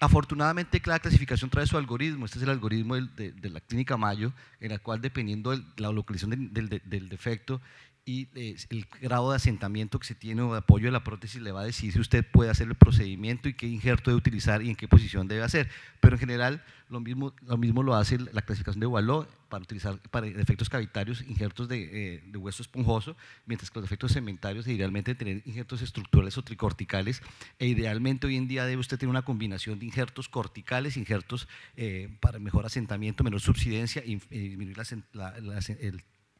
Afortunadamente, cada clasificación trae su algoritmo. Este es el algoritmo de la clínica Mayo, en la cual, dependiendo de la localización del defecto y el grado de asentamiento que se tiene o de apoyo de la prótesis, le va a decir si usted puede hacer el procedimiento y qué injerto debe utilizar y en qué posición debe hacer. Pero en general, lo mismo lo hace la clasificación de Boileau para utilizar para defectos cavitarios injertos de hueso esponjoso, mientras que los defectos cementarios idealmente tener injertos estructurales o tricorticales, e idealmente hoy en día debe usted tener una combinación de injertos corticales, injertos para mejor asentamiento, menor subsidencia y disminuir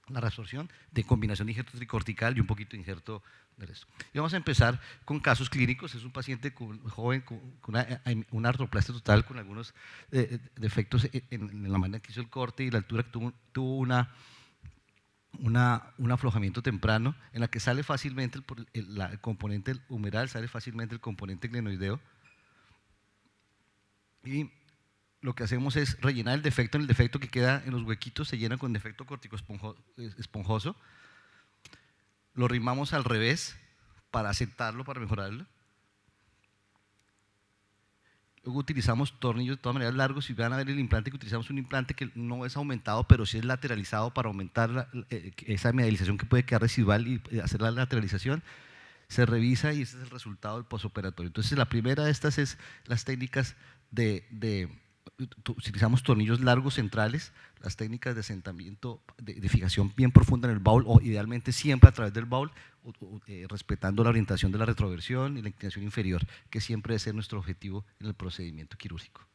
la reabsorción, de combinación de injerto tricortical y un poquito de injerto de resto. Y vamos a empezar con casos clínicos. Es un paciente joven con una artroplastia total, con algunos defectos en la manera que hizo el corte y la altura, que tuvo un aflojamiento temprano, en la que sale fácilmente el componente humeral, sale fácilmente el componente glenoideo, y lo que hacemos es rellenar el defecto. En el defecto que queda en los huequitos se llena con defecto corticoesponjoso, lo rimamos al revés para asentarlo, para mejorarlo. Luego utilizamos tornillos de todas maneras largos, y van a ver el implante que utilizamos, un implante que no es aumentado, pero sí es lateralizado para aumentar esa medialización que puede quedar residual y hacer la lateralización. Se revisa y ese es el resultado del posoperatorio. Entonces, la primera de estas es las técnicas utilizamos tornillos largos centrales, las técnicas de asentamiento, de fijación bien profunda en el baúl, o idealmente siempre a través del baúl, respetando la orientación de la retroversión y la inclinación inferior, que siempre debe ser nuestro objetivo en el procedimiento quirúrgico.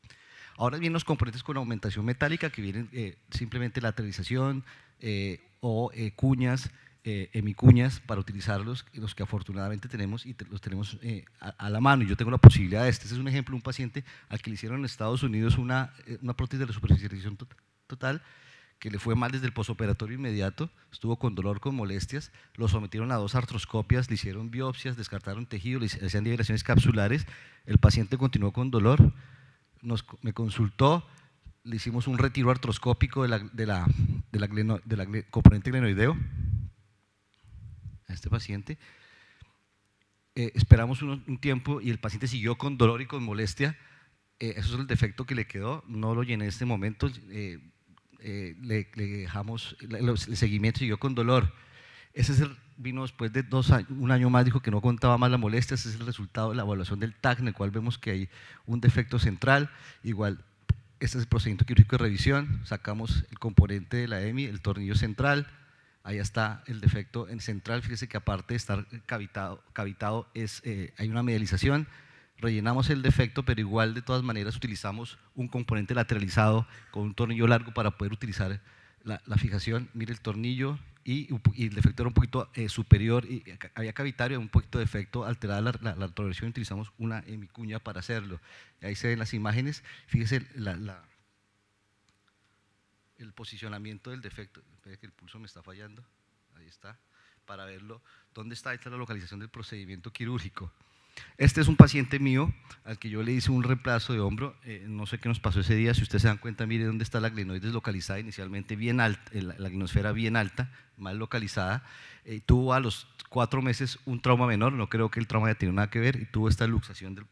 Ahora vienen los componentes con aumentación metálica, que vienen simplemente lateralización o cuñas, hemicuñas, para utilizarlos, los que afortunadamente tenemos y los tenemos a la mano. Y yo tengo la posibilidad de este es un ejemplo de un paciente al que le hicieron en Estados Unidos una prótesis de la superficialización total, que le fue mal desde el posoperatorio inmediato, estuvo con dolor, con molestias, lo sometieron a 2 artroscopias, le hicieron biopsias, descartaron tejido, le hacían liberaciones capsulares, el paciente continuó con dolor, me consultó, le hicimos un retiro artroscópico de la componente glenoideo a este paciente. Esperamos un tiempo y el paciente siguió con dolor y con molestia. Eso es el defecto que le quedó, no lo llené en este momento. Le dejamos el seguimiento, siguió con dolor. Vino después de 2 años, un año más, dijo que no contaba más la molestia. Ese es el resultado de la evaluación del TAC, en el cual vemos que hay un defecto central. Igual, este es el procedimiento quirúrgico de revisión, sacamos el componente de la EMI, el tornillo central. Ahí está el defecto en central. Fíjese que aparte de estar cavitado hay una medialización. Rellenamos el defecto, pero igual de todas maneras utilizamos un componente lateralizado con un tornillo largo para poder utilizar la fijación. Mire el tornillo y el defecto era un poquito superior, y había cavitario, un poquito de defecto, alterada la retroversión, utilizamos una hemicuña para hacerlo. Ahí se ven las imágenes. Fíjese el posicionamiento del defecto. Espera que el pulso me está fallando. Ahí está, para verlo. ¿Dónde está? Esta es la localización del procedimiento quirúrgico. Este es un paciente mío al que yo le hice un reemplazo de hombro. No sé qué nos pasó ese día. Si ustedes se dan cuenta, mire dónde está la glenoides localizada inicialmente bien alta, la glenosfera bien alta, mal localizada. Tuvo a los 4 meses un trauma menor, no creo que el trauma haya tenido nada que ver, y tuvo esta luxación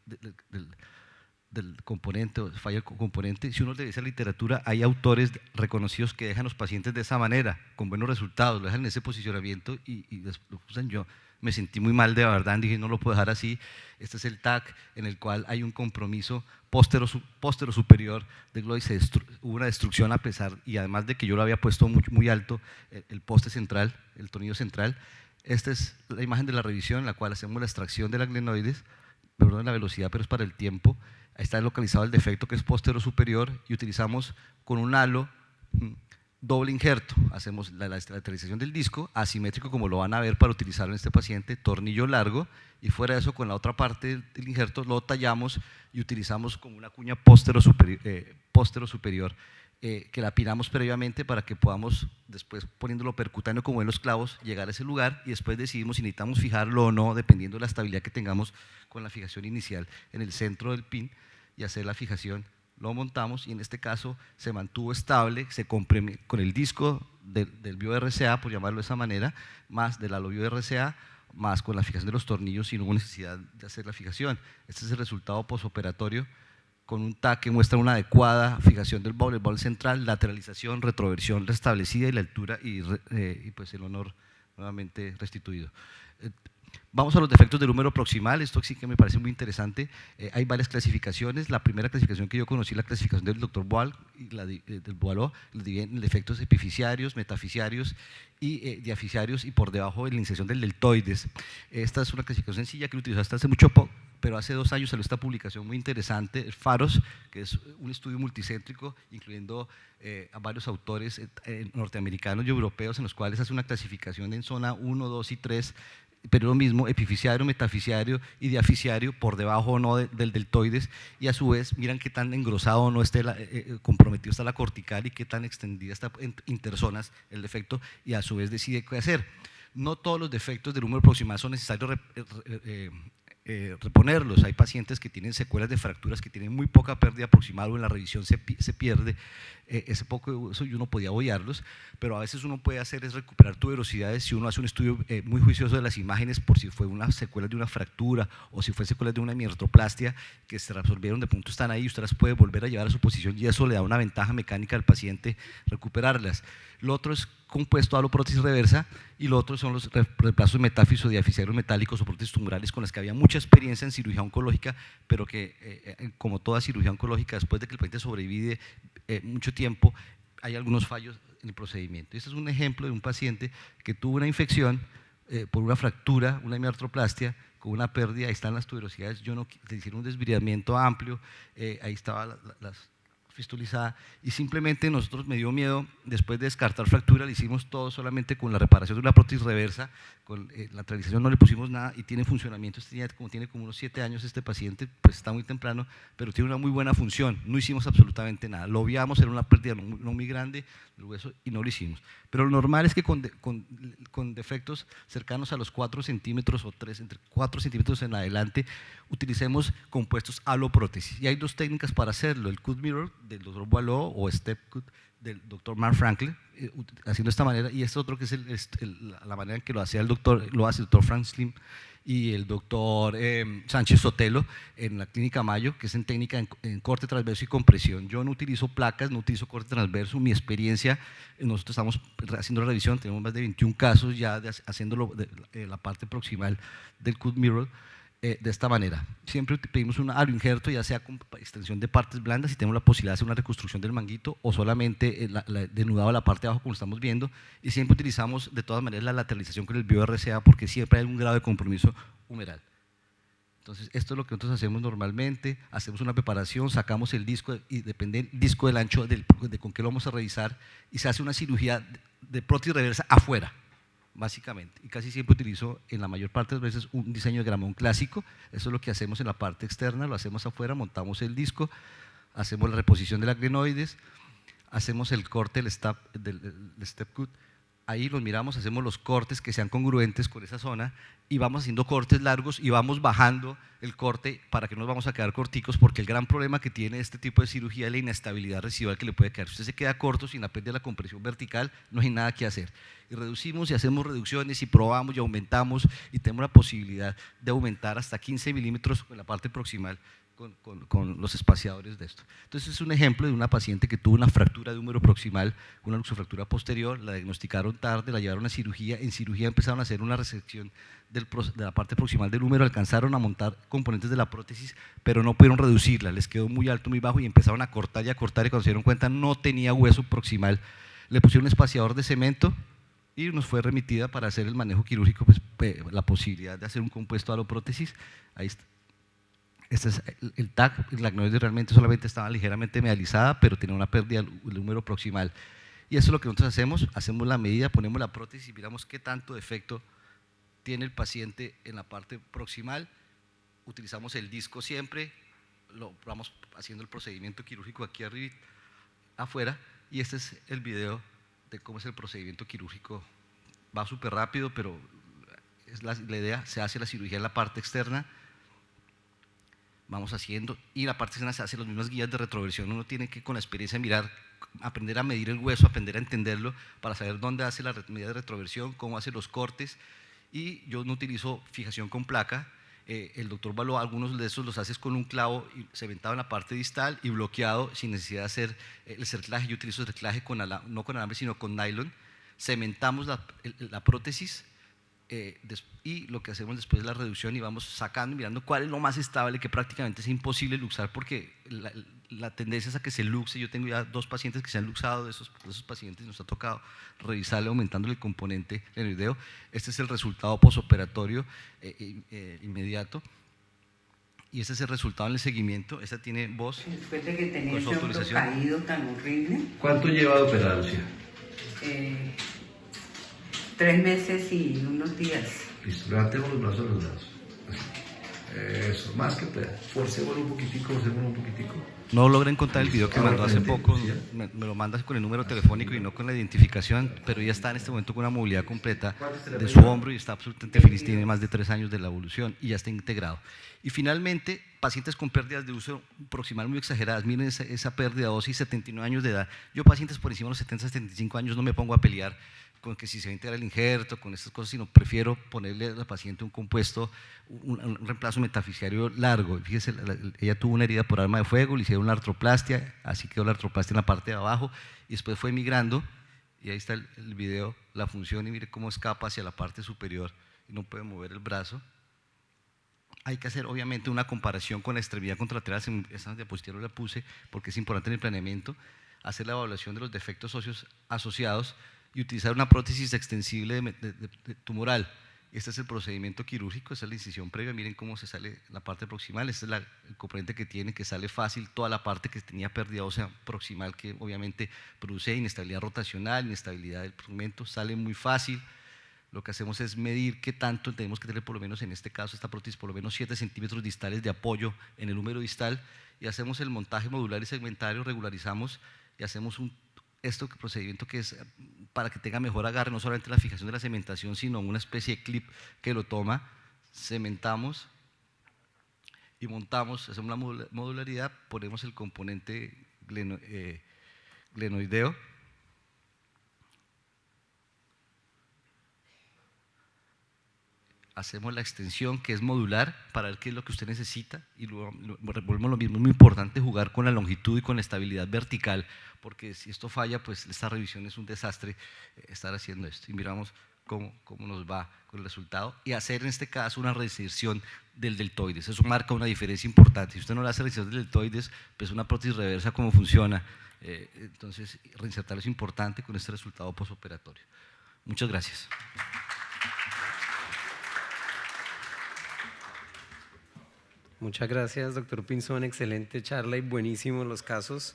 del componente, o falla del componente. Si uno le dice a la literatura, hay autores reconocidos que dejan a los pacientes de esa manera, con buenos resultados, lo dejan en ese posicionamiento y lo usan. Yo me sentí muy mal, de verdad, dije no lo puedo dejar así. Este es el TAC, en el cual hay un compromiso póstero superior de glenoides. Hubo una destrucción, a pesar, y además de que yo lo había puesto muy alto, el poste central, el tornillo central, Esta es la imagen de la revisión en la cual hacemos la extracción del glenoides, perdón, la velocidad, pero es para el tiempo. Ahí está localizado el defecto que es postero superior y utilizamos con un halo doble injerto. Hacemos la lateralización del disco, asimétrico como lo van a ver para utilizarlo en este paciente, tornillo largo, y fuera de eso con la otra parte del injerto lo tallamos y utilizamos como una cuña postero superior que la apilamos previamente para que podamos después, poniéndolo percutáneo como en los clavos, llegar a ese lugar y después decidimos si necesitamos fijarlo o no, dependiendo de la estabilidad que tengamos con la fijación inicial en el centro del pin y hacer la fijación. Lo montamos y en este caso se mantuvo estable, se comprimió con el disco del BioRCA, por llamarlo de esa manera, más del halo BioRCA, más con la fijación de los tornillos y no hubo necesidad de hacer la fijación. Este es el resultado posoperatorio con un TAC que muestra una adecuada fijación del baúl central, lateralización, retroversión restablecida y la altura y pues el honor nuevamente restituido. Vamos a los defectos del húmero proximal, esto sí que me parece muy interesante. Hay varias clasificaciones. La primera clasificación que yo conocí, la clasificación del Dr. Boal y del Boileau, lo dividen en defectos epifisiarios, metafisiarios y diafisiarios, y por debajo en la inserción del deltoides. Esta es una clasificación sencilla que lo utilizó hasta hace mucho poco, pero hace 2 años salió esta publicación muy interesante, FAROS, que es un estudio multicéntrico, incluyendo a varios autores norteamericanos y europeos, en los cuales hace una clasificación en zona 1, 2 y 3, pero lo mismo, epifisiario, metafisiario y diafisiario, por debajo o no del deltoides, y a su vez miran qué tan engrosado o no esté comprometido está la cortical y qué tan extendida está en interzonas el defecto, y a su vez decide qué hacer. No todos los defectos del húmero proximal son necesarios reponerlos. Hay pacientes que tienen secuelas de fracturas que tienen muy poca pérdida proximal o en la revisión se pierde ese poco uso y uno podía bollarlos, pero a veces uno puede hacer es recuperar tuberosidades si uno hace un estudio muy juicioso de las imágenes por si fue una secuela de una fractura o si fue secuelas de una miertroplastia que se resolvieron, de punto están ahí y usted las puede volver a llevar a su posición y eso le da una ventaja mecánica al paciente recuperarlas. Lo otro es compuesto a prótesis reversa y lo otro son los reemplazos metáfisos, diafisarios metálicos o prótesis tumorales con las que había mucha experiencia en cirugía oncológica, pero que como toda cirugía oncológica, después de que el paciente sobrevive mucho tiempo, hay algunos fallos en el procedimiento. Este es un ejemplo de un paciente que tuvo una infección por una fractura, una hemiartroplastia, con una pérdida, ahí están las tuberosidades, le hicieron un desviamiento amplio, ahí estaba las fistulizada, y simplemente nosotros me dio miedo, después de descartar fractura, le hicimos todo solamente con la reparación de una prótesis reversa, con la lateralización no le pusimos nada y tiene funcionamiento. Tiene como unos 7 años este paciente, pues está muy temprano, pero tiene una muy buena función. No hicimos absolutamente nada, lo obviamos, era una pérdida no muy grande del hueso y no lo hicimos. Pero lo normal es que con defectos cercanos a los 4 centímetros o 3, entre 4 centímetros en adelante, utilicemos compuestos aloprótesis. Y hay 2 técnicas para hacerlo, el cut mirror del Dr. Boileau o step cut del Dr. Mark Franklin, haciendo de esta manera, y este otro que es la manera en que lo hace el Dr. Frank Slim y el Dr. Sánchez Sotelo en la Clínica Mayo, que es en técnica en corte transverso y compresión. Yo no utilizo placas, no utilizo corte transverso. Mi experiencia, nosotros estamos haciendo la revisión, tenemos más de 21 casos ya haciéndolo la parte proximal del cut mirror. De esta manera, siempre pedimos un aloinjerto, ya sea con extensión de partes blandas, si tenemos la posibilidad de hacer una reconstrucción del manguito o solamente denudado la parte de abajo como estamos viendo, y siempre utilizamos de todas maneras la lateralización con el BioRCA porque siempre hay un grado de compromiso humeral. Entonces esto es lo que nosotros hacemos normalmente, hacemos una preparación, sacamos el disco y depende del disco del ancho de con qué lo vamos a revisar, y se hace una cirugía de prótesis reversa afuera, básicamente, y casi siempre utilizo en la mayor parte de las veces un diseño de gramón clásico. Eso es lo que hacemos en la parte externa, lo hacemos afuera, montamos el disco, hacemos la reposición de las glenoides, hacemos el corte del step cut, ahí los miramos, hacemos los cortes que sean congruentes con esa zona y vamos haciendo cortes largos y vamos bajando el corte para que no nos vamos a quedar corticos, porque el gran problema que tiene este tipo de cirugía es la inestabilidad residual que le puede quedar. Si usted se queda corto sin la pérdida de la compresión vertical, no hay nada que hacer. Y reducimos y hacemos reducciones y probamos y aumentamos y tenemos la posibilidad de aumentar hasta 15 milímetros en la parte proximal con los espaciadores de esto. Entonces es un ejemplo de una paciente que tuvo una fractura de húmero proximal, una luxofractura posterior, la diagnosticaron tarde, la llevaron a cirugía, en cirugía empezaron a hacer una resección de la parte proximal del húmero, alcanzaron a montar componentes de la prótesis, pero no pudieron reducirla, les quedó muy alto, muy bajo y empezaron a cortar y cuando se dieron cuenta no tenía hueso proximal, le pusieron un espaciador de cemento y nos fue remitida para hacer el manejo quirúrgico, pues, la posibilidad de hacer un compuesto aloprótesis. Ahí está. Este es el TAC, la acnoides realmente solamente estaba ligeramente medializada, pero tenía una pérdida del húmero proximal. Y eso es lo que nosotros hacemos la medida, ponemos la prótesis y miramos qué tanto defecto tiene el paciente en la parte proximal. Utilizamos el disco siempre, lo vamos haciendo el procedimiento quirúrgico aquí arriba, afuera, y este es el video de cómo es el procedimiento quirúrgico. Va súper rápido, pero es la idea, se hace la cirugía en la parte externa, vamos haciendo, y la parte externa se hace las mismas guías de retroversión. Uno tiene que con la experiencia mirar, aprender a medir el hueso, aprender a entenderlo para saber dónde hace la medida de retroversión, cómo hace los cortes, y yo no utilizo fijación con placa. El doctor Baló algunos de esos los haces con un clavo cementado en la parte distal y bloqueado sin necesidad de hacer el cerclaje. Yo utilizo el cerclaje no con alambre sino con nylon. Cementamos la prótesis y lo que hacemos después es la reducción y vamos sacando y mirando cuál es lo más estable, que prácticamente es imposible luxar porque la tendencia es a que se luxe. Yo tengo ya 2 pacientes que se han luxado de esos pacientes, nos ha tocado revisarle aumentando el componente glenoideo. Este es el resultado posoperatorio inmediato y este es el resultado en el seguimiento. Esta tiene voz. Después de que tenía con ese su hombro autorización. caído tan horrible, ¿Cuánto lleva de operada, Lucía? 3 meses y unos días. Listo, levantemos los brazos a los lados. Eso, más que pueda. Forcémoslo un poquitico. No logré encontrar el video que mandó hace poco, me lo mandas con el número telefónico y no con la identificación, pero ya está en este momento con una movilidad completa de su hombro y está absolutamente feliz, tiene más de 3 años de la evolución y ya está integrado. Y finalmente, pacientes con pérdidas de uso proximal muy exageradas, miren esa pérdida ósea, 79 años de edad. Yo pacientes por encima de los 70, 75 años no me pongo a pelear con que si se va a integrar el injerto, con estas cosas, sino prefiero ponerle al paciente un compuesto, un reemplazo metafisiario largo. Fíjese, ella tuvo una herida por arma de fuego, le hicieron una artroplastia, así quedó la artroplastia en la parte de abajo, y después fue migrando, y ahí está el video, la función, y mire cómo escapa hacia la parte superior, y no puede mover el brazo. Hay que hacer obviamente una comparación con la extremidad contralateral, en esa diapositiva la puse, porque es importante en el planeamiento, hacer la evaluación de los defectos óseos asociados, y utilizar una prótesis extensible de tumoral. Este es el procedimiento quirúrgico, esta es la incisión previa, miren cómo se sale la parte proximal, este es el componente que tiene, que sale fácil, toda la parte que tenía pérdida ósea proximal, que obviamente produce inestabilidad rotacional, inestabilidad del fragmento, sale muy fácil. Lo que hacemos es medir qué tanto tenemos que tener, por lo menos en este caso, esta prótesis, por lo menos 7 centímetros distales de apoyo en el húmero distal, y hacemos el montaje modular y segmentario, regularizamos y hacemos este procedimiento que es para que tenga mejor agarre, no solamente la fijación de la cementación, sino una especie de clip que lo toma, cementamos y montamos, hacemos la modularidad, ponemos el componente glenoideo, hacemos la extensión que es modular para ver qué es lo que usted necesita y luego volvemos lo mismo. Es muy importante jugar con la longitud y con la estabilidad vertical, porque si esto falla, pues esta revisión es un desastre estar haciendo esto. Y miramos cómo nos va con el resultado y hacer en este caso una reinserción del deltoides. Eso marca una diferencia importante. Si usted no le hace reinserción del deltoides, pues una prótesis reversa, ¿cómo funciona? Entonces, reinsertarlo es importante con este resultado postoperatorio. Muchas gracias. Muchas gracias, doctor Pinzón, excelente charla y buenísimos los casos.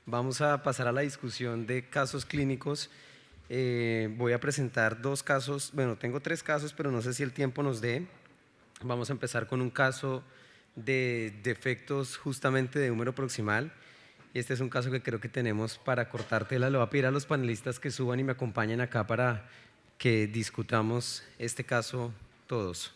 Vamos a pasar a la discusión de casos clínicos. Voy a presentar 2 casos, bueno, tengo 3 casos, pero no sé si el tiempo nos dé. Vamos a empezar con un caso de defectos justamente de húmero proximal. Este es un caso que creo que tenemos para cortar tela. Le voy a pedir a los panelistas que suban y me acompañen acá para que discutamos este caso todos.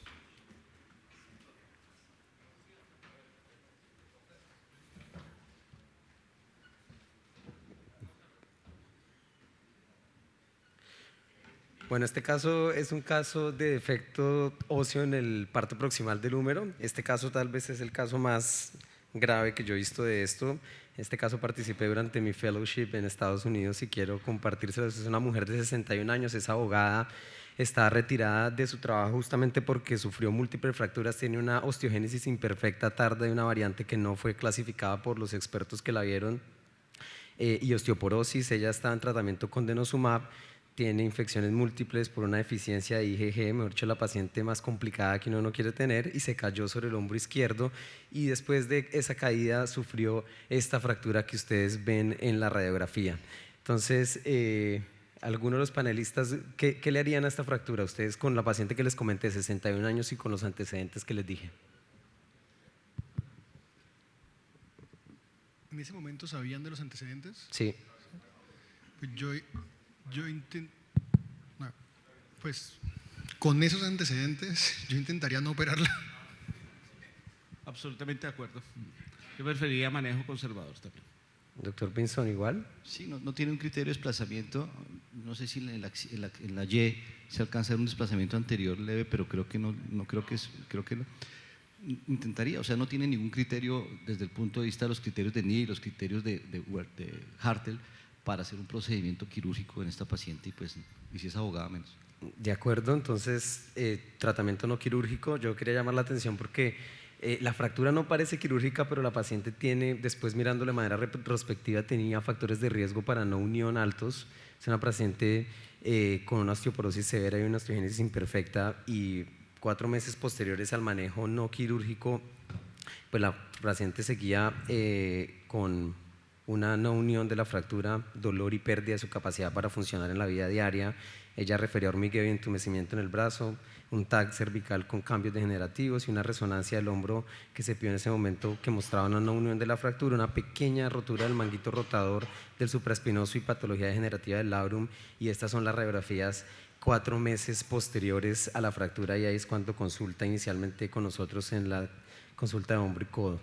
Bueno, este caso es un caso de defecto óseo en el parto proximal del húmero. Este caso tal vez es el caso más grave que yo he visto de esto. En este caso participé durante mi fellowship en Estados Unidos y quiero compartírselo. Es una mujer de 61 años, es abogada, está retirada de su trabajo justamente porque sufrió múltiples fracturas, tiene una osteogénesis imperfecta tarda de una variante que no fue clasificada por los expertos que la vieron y osteoporosis. Ella está en tratamiento con denosumab, tiene infecciones múltiples por una deficiencia de IgG, mejor dicho, la paciente más complicada que uno no quiere tener, y se cayó sobre el hombro izquierdo, y después de esa caída sufrió esta fractura que ustedes ven en la radiografía. Entonces, algunos de los panelistas, ¿qué le harían a esta fractura ustedes con la paciente que les comenté, 61 años, y con los antecedentes que les dije? ¿En ese momento sabían de los antecedentes? Sí. Pues pues con esos antecedentes yo intentaría no operarla. Absolutamente de acuerdo. Yo preferiría manejo conservador también. Doctor Pinzón, igual. Sí, no tiene un criterio de desplazamiento. No sé si en la Y se alcanza a ver un desplazamiento anterior leve, pero creo que no creo que no. Intentaría, o sea, no tiene ningún criterio desde el punto de vista de los criterios de NIE y los criterios de Hartel para hacer un procedimiento quirúrgico en esta paciente, y si es abogada menos. De acuerdo, entonces, tratamiento no quirúrgico. Yo quería llamar la atención porque la fractura no parece quirúrgica, pero la paciente tiene, después mirándole de manera retrospectiva, tenía factores de riesgo para no unión altos. Es una paciente con una osteoporosis severa y una osteogénesis imperfecta, y 4 meses posteriores al manejo no quirúrgico, pues la paciente seguía con una no unión de la fractura, dolor y pérdida de su capacidad para funcionar en la vida diaria. Ella refería hormigueo y entumecimiento en el brazo, un TAC cervical con cambios degenerativos y una resonancia del hombro que se vio en ese momento que mostraba una no unión de la fractura, una pequeña rotura del manguito rotador del supraespinoso y patología degenerativa del labrum. Y estas son las radiografías 4 meses posteriores a la fractura, y ahí es cuando consulta inicialmente con nosotros en la consulta de hombro y codo.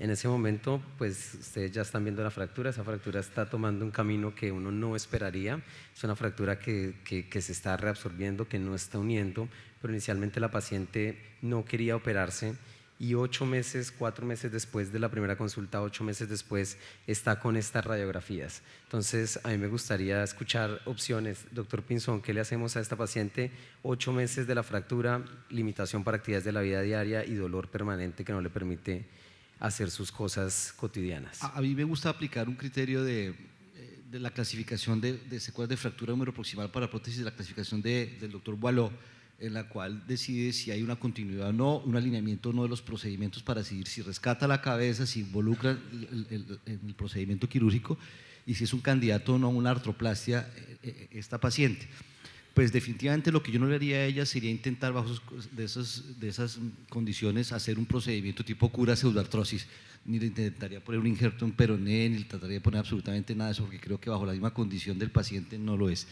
En ese momento, pues ustedes ya están viendo la fractura. Esa fractura está tomando un camino que uno no esperaría. Es una fractura que se está reabsorbiendo, que no está uniendo, pero inicialmente la paciente no quería operarse, y 8 meses, 4 meses después de la primera consulta, 8 meses después, está con estas radiografías. Entonces, a mí me gustaría escuchar opciones. Doctor Pinzón, ¿qué le hacemos a esta paciente? 8 meses de la fractura, limitación para actividades de la vida diaria y dolor permanente que no le permite hacer sus cosas cotidianas. A mí me gusta aplicar un criterio de la clasificación de secuelas de fractura húmero proximal para prótesis, de la clasificación del doctor Boileau, en la cual decide si hay una continuidad o no, un alineamiento o no de los procedimientos para decidir si rescata la cabeza, si involucra el procedimiento quirúrgico, y si es un candidato o no a una artroplastia esta paciente. Pues definitivamente lo que yo no le haría a ella sería intentar bajo de esas condiciones hacer un procedimiento tipo cura pseudoartrosis. Ni le intentaría poner un injerto en peroné, ni le trataría de poner absolutamente nada de eso, porque creo que bajo la misma condición del paciente no lo es.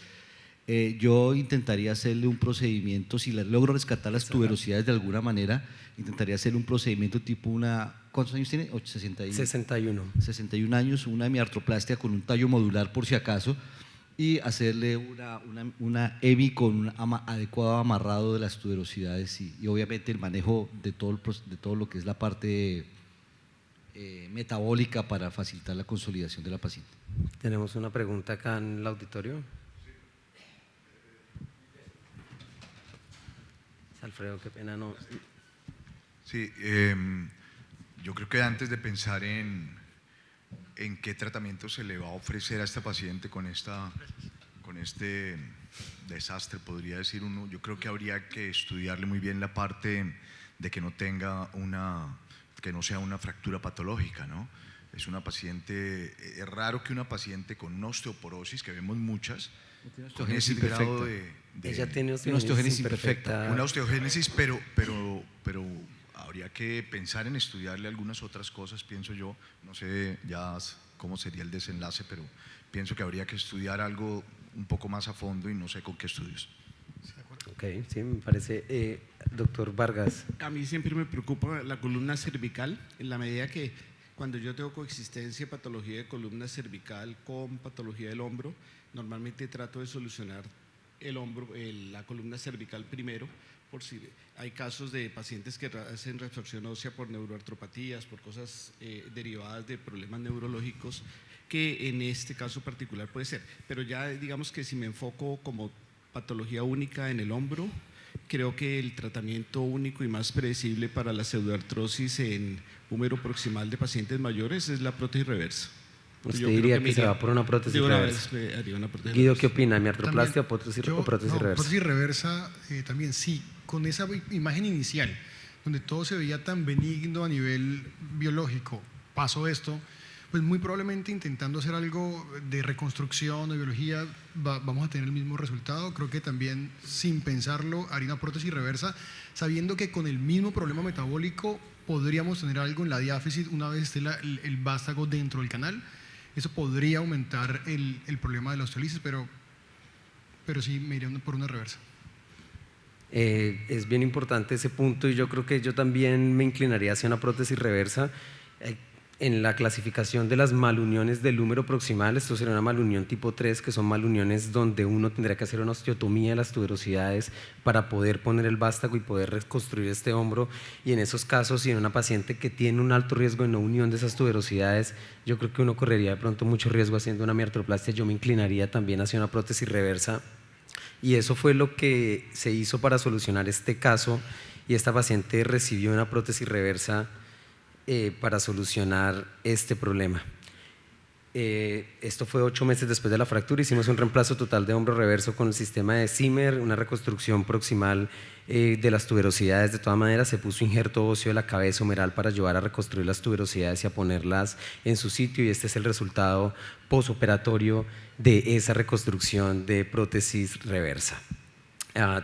Yo intentaría hacerle un procedimiento, si le logro rescatar las tuberosidades de alguna manera, intentaría hacerle un procedimiento tipo ¿cuántos años tiene? 61. 61 años, una hemiartroplastia con un tallo modular por si acaso, y hacerle una EMI con un adecuado amarrado de las tuberosidades y obviamente el manejo de todo lo que es la parte metabólica para facilitar la consolidación de la paciente. Tenemos una pregunta acá en el auditorio. Alfredo, qué pena no. Sí, yo creo que antes de pensar en qué tratamiento se le va a ofrecer a esta paciente con este desastre, podría decir uno, yo creo que habría que estudiarle muy bien la parte de que no sea una fractura patológica, ¿no? Es una paciente, es raro que una paciente con una osteoporosis, que vemos muchas, con ese grado ella tiene una osteogénesis imperfecta. Una osteogénesis, pero habría que pensar en estudiarle algunas otras cosas, pienso yo. No sé ya cómo sería el desenlace, pero pienso que habría que estudiar algo un poco más a fondo y no sé con qué estudios. Ok, sí, me parece. Doctor Vargas. A mí siempre me preocupa la columna cervical, en la medida que cuando yo tengo coexistencia, patología de columna cervical con patología del hombro, normalmente trato de solucionar el hombro, la columna cervical primero, por si hay casos de pacientes que hacen reabsorción ósea por neuroartropatías, por cosas derivadas de problemas neurológicos, que en este caso particular puede ser. Pero ya digamos que si me enfoco como patología única en el hombro, creo que el tratamiento único y más predecible para la pseudoartrosis en húmero proximal de pacientes mayores es la prótesis reversa. ¿Usted Yo creo diría me que se iría- va por una prótesis de una reversa? vez me haría una prótesis Guido, reversa. ¿qué opina? ¿Miartroplastia o prótesis Yo- reversa? prótesis reversa también sí, con esa imagen inicial, donde todo se veía tan benigno a nivel biológico, pasó esto, pues muy probablemente intentando hacer algo de reconstrucción o biología vamos a tener el mismo resultado. Creo que también sin pensarlo haría una prótesis reversa, sabiendo que con el mismo problema metabólico podríamos tener algo en la diáfisis una vez esté el vástago dentro del canal. Eso podría aumentar el problema de la osteolisis, pero sí me iría por una reversa. Es bien importante ese punto y yo creo que yo también me inclinaría hacia una prótesis reversa. En la clasificación de las maluniones del húmero proximal, esto sería una malunión tipo 3, que son maluniones donde uno tendría que hacer una osteotomía de las tuberosidades para poder poner el vástago y poder reconstruir este hombro, y en esos casos, si en una paciente que tiene un alto riesgo de no unión de esas tuberosidades, yo creo que uno correría de pronto mucho riesgo haciendo una miartroplastia. Yo me inclinaría también hacia una prótesis reversa, y eso fue lo que se hizo para solucionar este caso, y esta paciente recibió una prótesis reversa para solucionar este problema. Esto fue 8 meses después de la fractura. Hicimos un reemplazo total de hombro reverso con el sistema de Zimmer, una reconstrucción proximal de las tuberosidades. De todas maneras, se puso injerto óseo de la cabeza humeral para ayudar a reconstruir las tuberosidades y a ponerlas en su sitio, y este es el resultado posoperatorio de esa reconstrucción de prótesis reversa.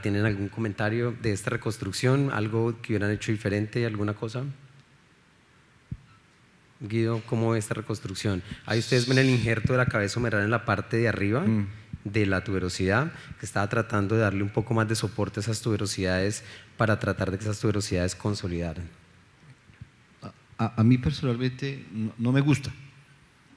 ¿Tienen algún comentario de esta reconstrucción? ¿Algo que hubieran hecho diferente? ¿Alguna cosa? Guido, ¿cómo ve esta reconstrucción? Ahí ustedes ven el injerto de la cabeza humeral en la parte de arriba de la tuberosidad, que estaba tratando de darle un poco más de soporte a esas tuberosidades para tratar de que esas tuberosidades consolidaran. A mí personalmente no me gusta.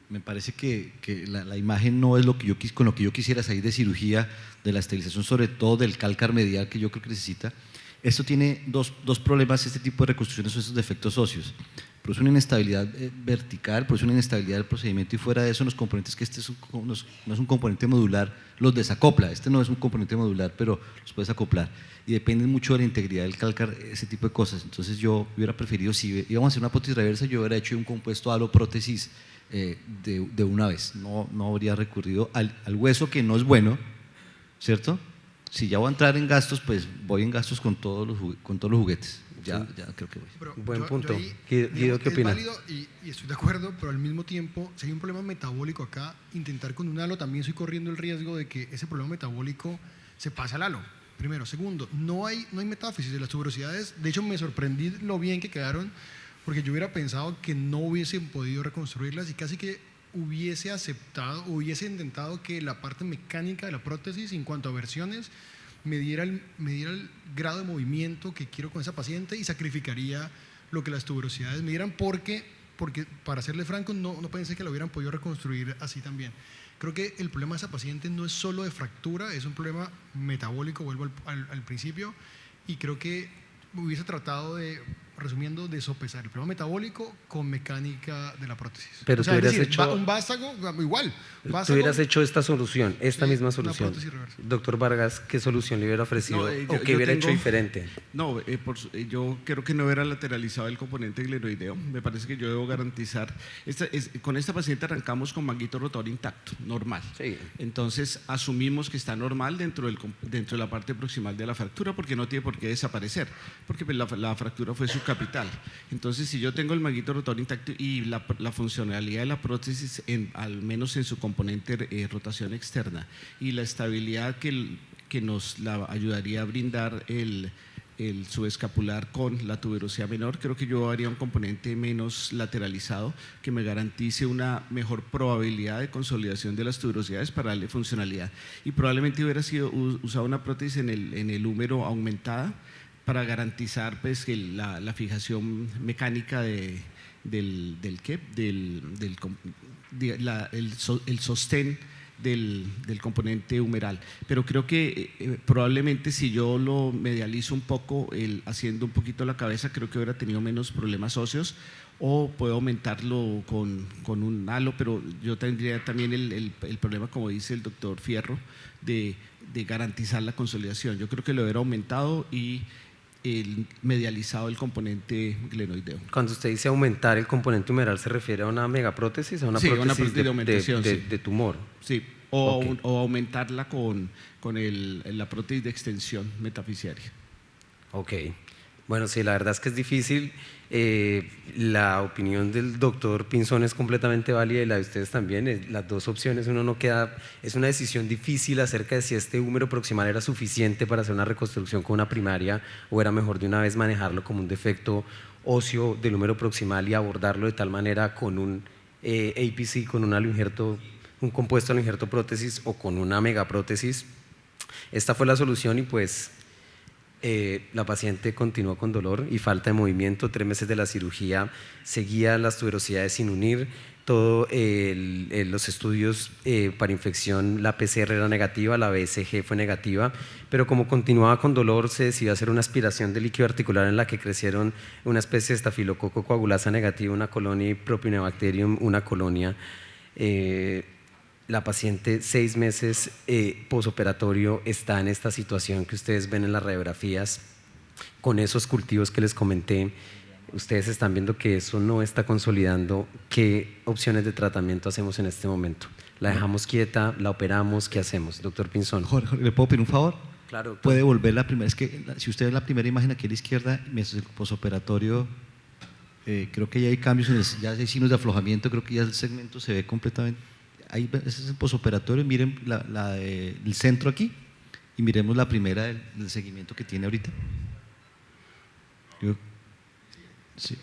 Me parece que la imagen no es lo que con lo que yo quisiera salir de cirugía, de la esterilización, sobre todo del cálcar medial que yo creo que necesita. Esto tiene dos problemas, este tipo de reconstrucciones o esos defectos óseos. Produce una inestabilidad vertical, produce una inestabilidad del procedimiento, y fuera de eso los componentes, que este no es un componente modular, los desacopla. Este no es un componente modular, pero los puedes acoplar, y dependen mucho de la integridad del cálcar, ese tipo de cosas. Entonces yo hubiera preferido, si íbamos a hacer una prótesis reversa, yo hubiera hecho un compuesto aloprótesis de una vez. No habría recurrido al hueso, que no es bueno, ¿cierto? Si ya voy a entrar en gastos, pues voy en gastos con todos los juguetes. Ya creo que voy. Pero Buen punto. ahí, Guido, ¿qué opina? Es válido y estoy de acuerdo, pero al mismo tiempo, si hay un problema metabólico acá, intentar con un halo, también estoy corriendo el riesgo de que ese problema metabólico se pase al halo. Primero. Segundo, no hay metáfisis de las tuberosidades. De hecho, me sorprendí lo bien que quedaron, porque yo hubiera pensado que no hubiesen podido reconstruirlas, y casi que hubiese aceptado, hubiese intentado que la parte mecánica de la prótesis, en cuanto a versiones, me diera el grado de movimiento que quiero con esa paciente, y sacrificaría lo que las tuberosidades me dieran, porque para serle franco, no pensé que lo hubieran podido reconstruir así también. Creo que el problema de esa paciente no es solo de fractura, es un problema metabólico, vuelvo al principio, y creo que hubiese tratado resumiendo, de sopesar el problema metabólico con mecánica de la prótesis. Pero o sea, tú hubieras es decir, hecho… un vástago, igual. Tú hubieras hecho esta solución, esta Sí, misma una solución. prótesis reversa. Doctor Vargas, ¿qué solución le hubiera ofrecido No, o qué hubiera hecho tengo- diferente? No, yo creo que no hubiera lateralizado el componente glenoideo. Me parece que yo debo garantizar. Con esta paciente arrancamos con manguito rotor intacto, normal. Sí. Entonces asumimos que está normal dentro de la parte proximal de la fractura, porque no tiene por qué desaparecer, porque pues, la fractura fue subcapital. Entonces, si yo tengo el manguito rotor intacto y la funcionalidad de la prótesis, al menos en su componente rotación externa, y la estabilidad que nos la ayudaría a brindar el subescapular con la tuberosidad menor, creo que yo haría un componente menos lateralizado que me garantice una mejor probabilidad de consolidación de las tuberosidades para darle funcionalidad. Y probablemente hubiera usado una prótesis en el húmero aumentada para garantizar pues, que la fijación mecánica el sostén del componente humeral. Pero creo que probablemente si yo lo medializo un poco, haciendo un poquito la cabeza, creo que hubiera tenido menos problemas óseos, o puedo aumentarlo con un halo, pero yo tendría también el problema, como dice el doctor Fierro, de garantizar la consolidación. Yo creo que lo hubiera aumentado y el medializado del componente glenoideo. Cuando usted dice aumentar el componente humeral, ¿se refiere a una megaprótesis, a una Sí, prótesis una prótesis de aumentación, sí. de tumor? Sí, Ok. o aumentarla con la prótesis de extensión metafisiaria. Ok. Bueno, sí, la verdad es que es difícil. La opinión del doctor Pinzón es completamente válida y la de ustedes también. Las dos opciones, uno no queda. Es una decisión difícil acerca de si este húmero proximal era suficiente para hacer una reconstrucción con una primaria o era mejor de una vez manejarlo como un defecto óseo del húmero proximal y abordarlo de tal manera con un APC, con un aloinjerto, un compuesto aloinjerto prótesis o con una megaprótesis. Esta fue la solución y pues la paciente continuó con dolor y falta de movimiento. 3 meses de la cirugía, seguía las tuberosidades sin unir. Todos los estudios para infección, la PCR era negativa, la BSG fue negativa, pero como continuaba con dolor, se decidió hacer una aspiración de líquido articular en la que crecieron una especie de estafilococo coagulasa negativa, una colonia y Propionibacterium, una colonia. La paciente 6 meses posoperatorio está en esta situación que ustedes ven en las radiografías con esos cultivos que les comenté. Ustedes están viendo que eso no está consolidando. ¿Qué opciones de tratamiento hacemos en este momento? ¿La dejamos quieta? ¿La operamos? ¿Qué hacemos? Doctor Pinzón. Jorge, ¿le puedo pedir un favor? Claro, doctor. Puede volver la primera. Es que si usted ve la primera imagen aquí a la izquierda, mientras el posoperatorio, creo que ya hay cambios, ya hay signos de aflojamiento, creo que ya el segmento se ve completamente. Ahí, ese es el posoperatorio, miren el centro aquí y miremos la primera del seguimiento que tiene ahorita. Sí.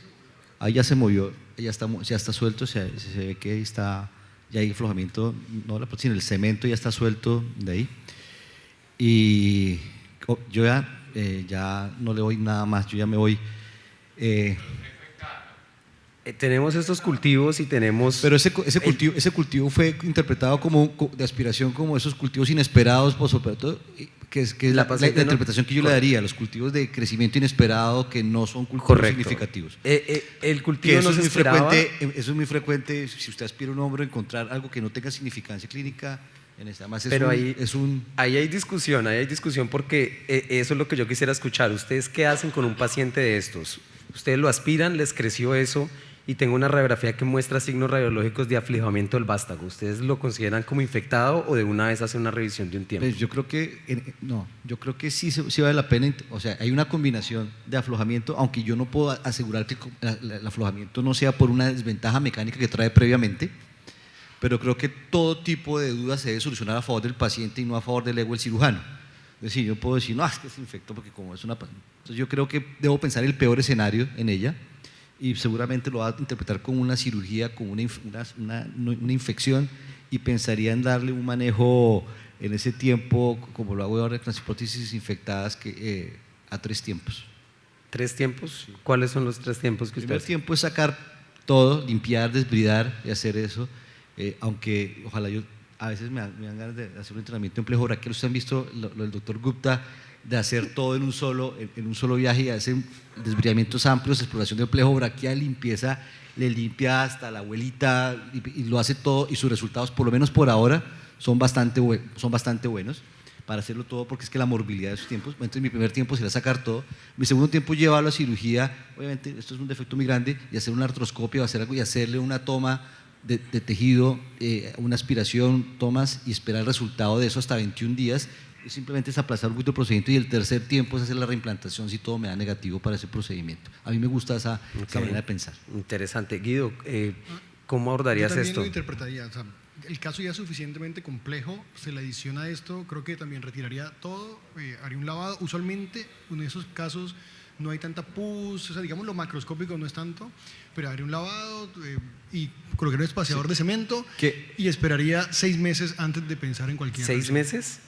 Ahí ya se movió, ya está suelto, se ve que ya hay aflojamiento, no sino el cemento ya está suelto de ahí. Y yo ya no le doy nada más, yo ya me voy. Tenemos estos cultivos y tenemos… Pero ese cultivo fue interpretado como de aspiración, como esos cultivos inesperados posoperatorios, que es la interpretación que yo le daría, los cultivos de crecimiento inesperado que no son cultivos significativos. El cultivo no se esperaba. Eso es muy frecuente, si usted aspira a un hombro, encontrar algo que no tenga significancia clínica. Además ahí hay discusión porque eso es lo que yo quisiera escuchar. ¿Ustedes qué hacen con un paciente de estos? Ustedes lo aspiran, les creció eso y tengo una radiografía que muestra signos radiológicos de aflijamiento del vástago. ¿Ustedes lo consideran como infectado o de una vez hacen una revisión de un tiempo? Pues yo creo que sí vale la pena. O sea, hay una combinación de aflojamiento, aunque yo no puedo asegurar que el aflojamiento no sea por una desventaja mecánica que trae previamente, pero creo que todo tipo de dudas se debe solucionar a favor del paciente y no a favor del ego del cirujano. Es decir, yo puedo decir, no, es que se infectó porque como es una… Entonces yo creo que debo pensar el peor escenario en ella y seguramente lo va a interpretar como una cirugía, como una infección, y pensaría en darle un manejo en ese tiempo, como lo hago ahora con las hipótesis infectadas, a 3 tiempos. ¿3 tiempos? Sí. ¿Cuáles son los 3 tiempos que usted hace? El primer tiempo es sacar todo, limpiar, desbridar y hacer eso, aunque ojalá a veces me dan ganas de hacer un entrenamiento en plejobraquial. Ustedes han visto lo del doctor Gupta, de hacer todo en un solo viaje y hacer desbridamientos amplios, exploración del plejo braquial, limpieza, le limpia hasta la abuelita y lo hace todo, y sus resultados, por lo menos por ahora, son bastante buenos para hacerlo todo, porque es que la morbilidad de esos tiempos. Entonces mi primer tiempo será sacar todo, mi segundo tiempo llevarlo a cirugía, obviamente esto es un defecto muy grande, y hacer una artroscopia, hacer algo y hacerle una toma de tejido, una aspiración, tomas y esperar el resultado de eso hasta 21 días. Simplemente es aplazar un poquito el procedimiento, y el tercer tiempo es hacer la reimplantación si todo me da negativo para ese procedimiento. A mí me gusta esa manera de pensar. Interesante. Guido, ¿cómo abordarías esto? Yo también lo interpretaría. O sea, el caso ya es suficientemente complejo, se le adiciona esto, creo que también retiraría todo, haría un lavado. Usualmente en esos casos no hay tanta pus, o sea, digamos lo macroscópico no es tanto, pero haría un lavado y colocaría un espaciador de cemento y esperaría 6 meses antes de pensar en cualquier… ¿6 meses?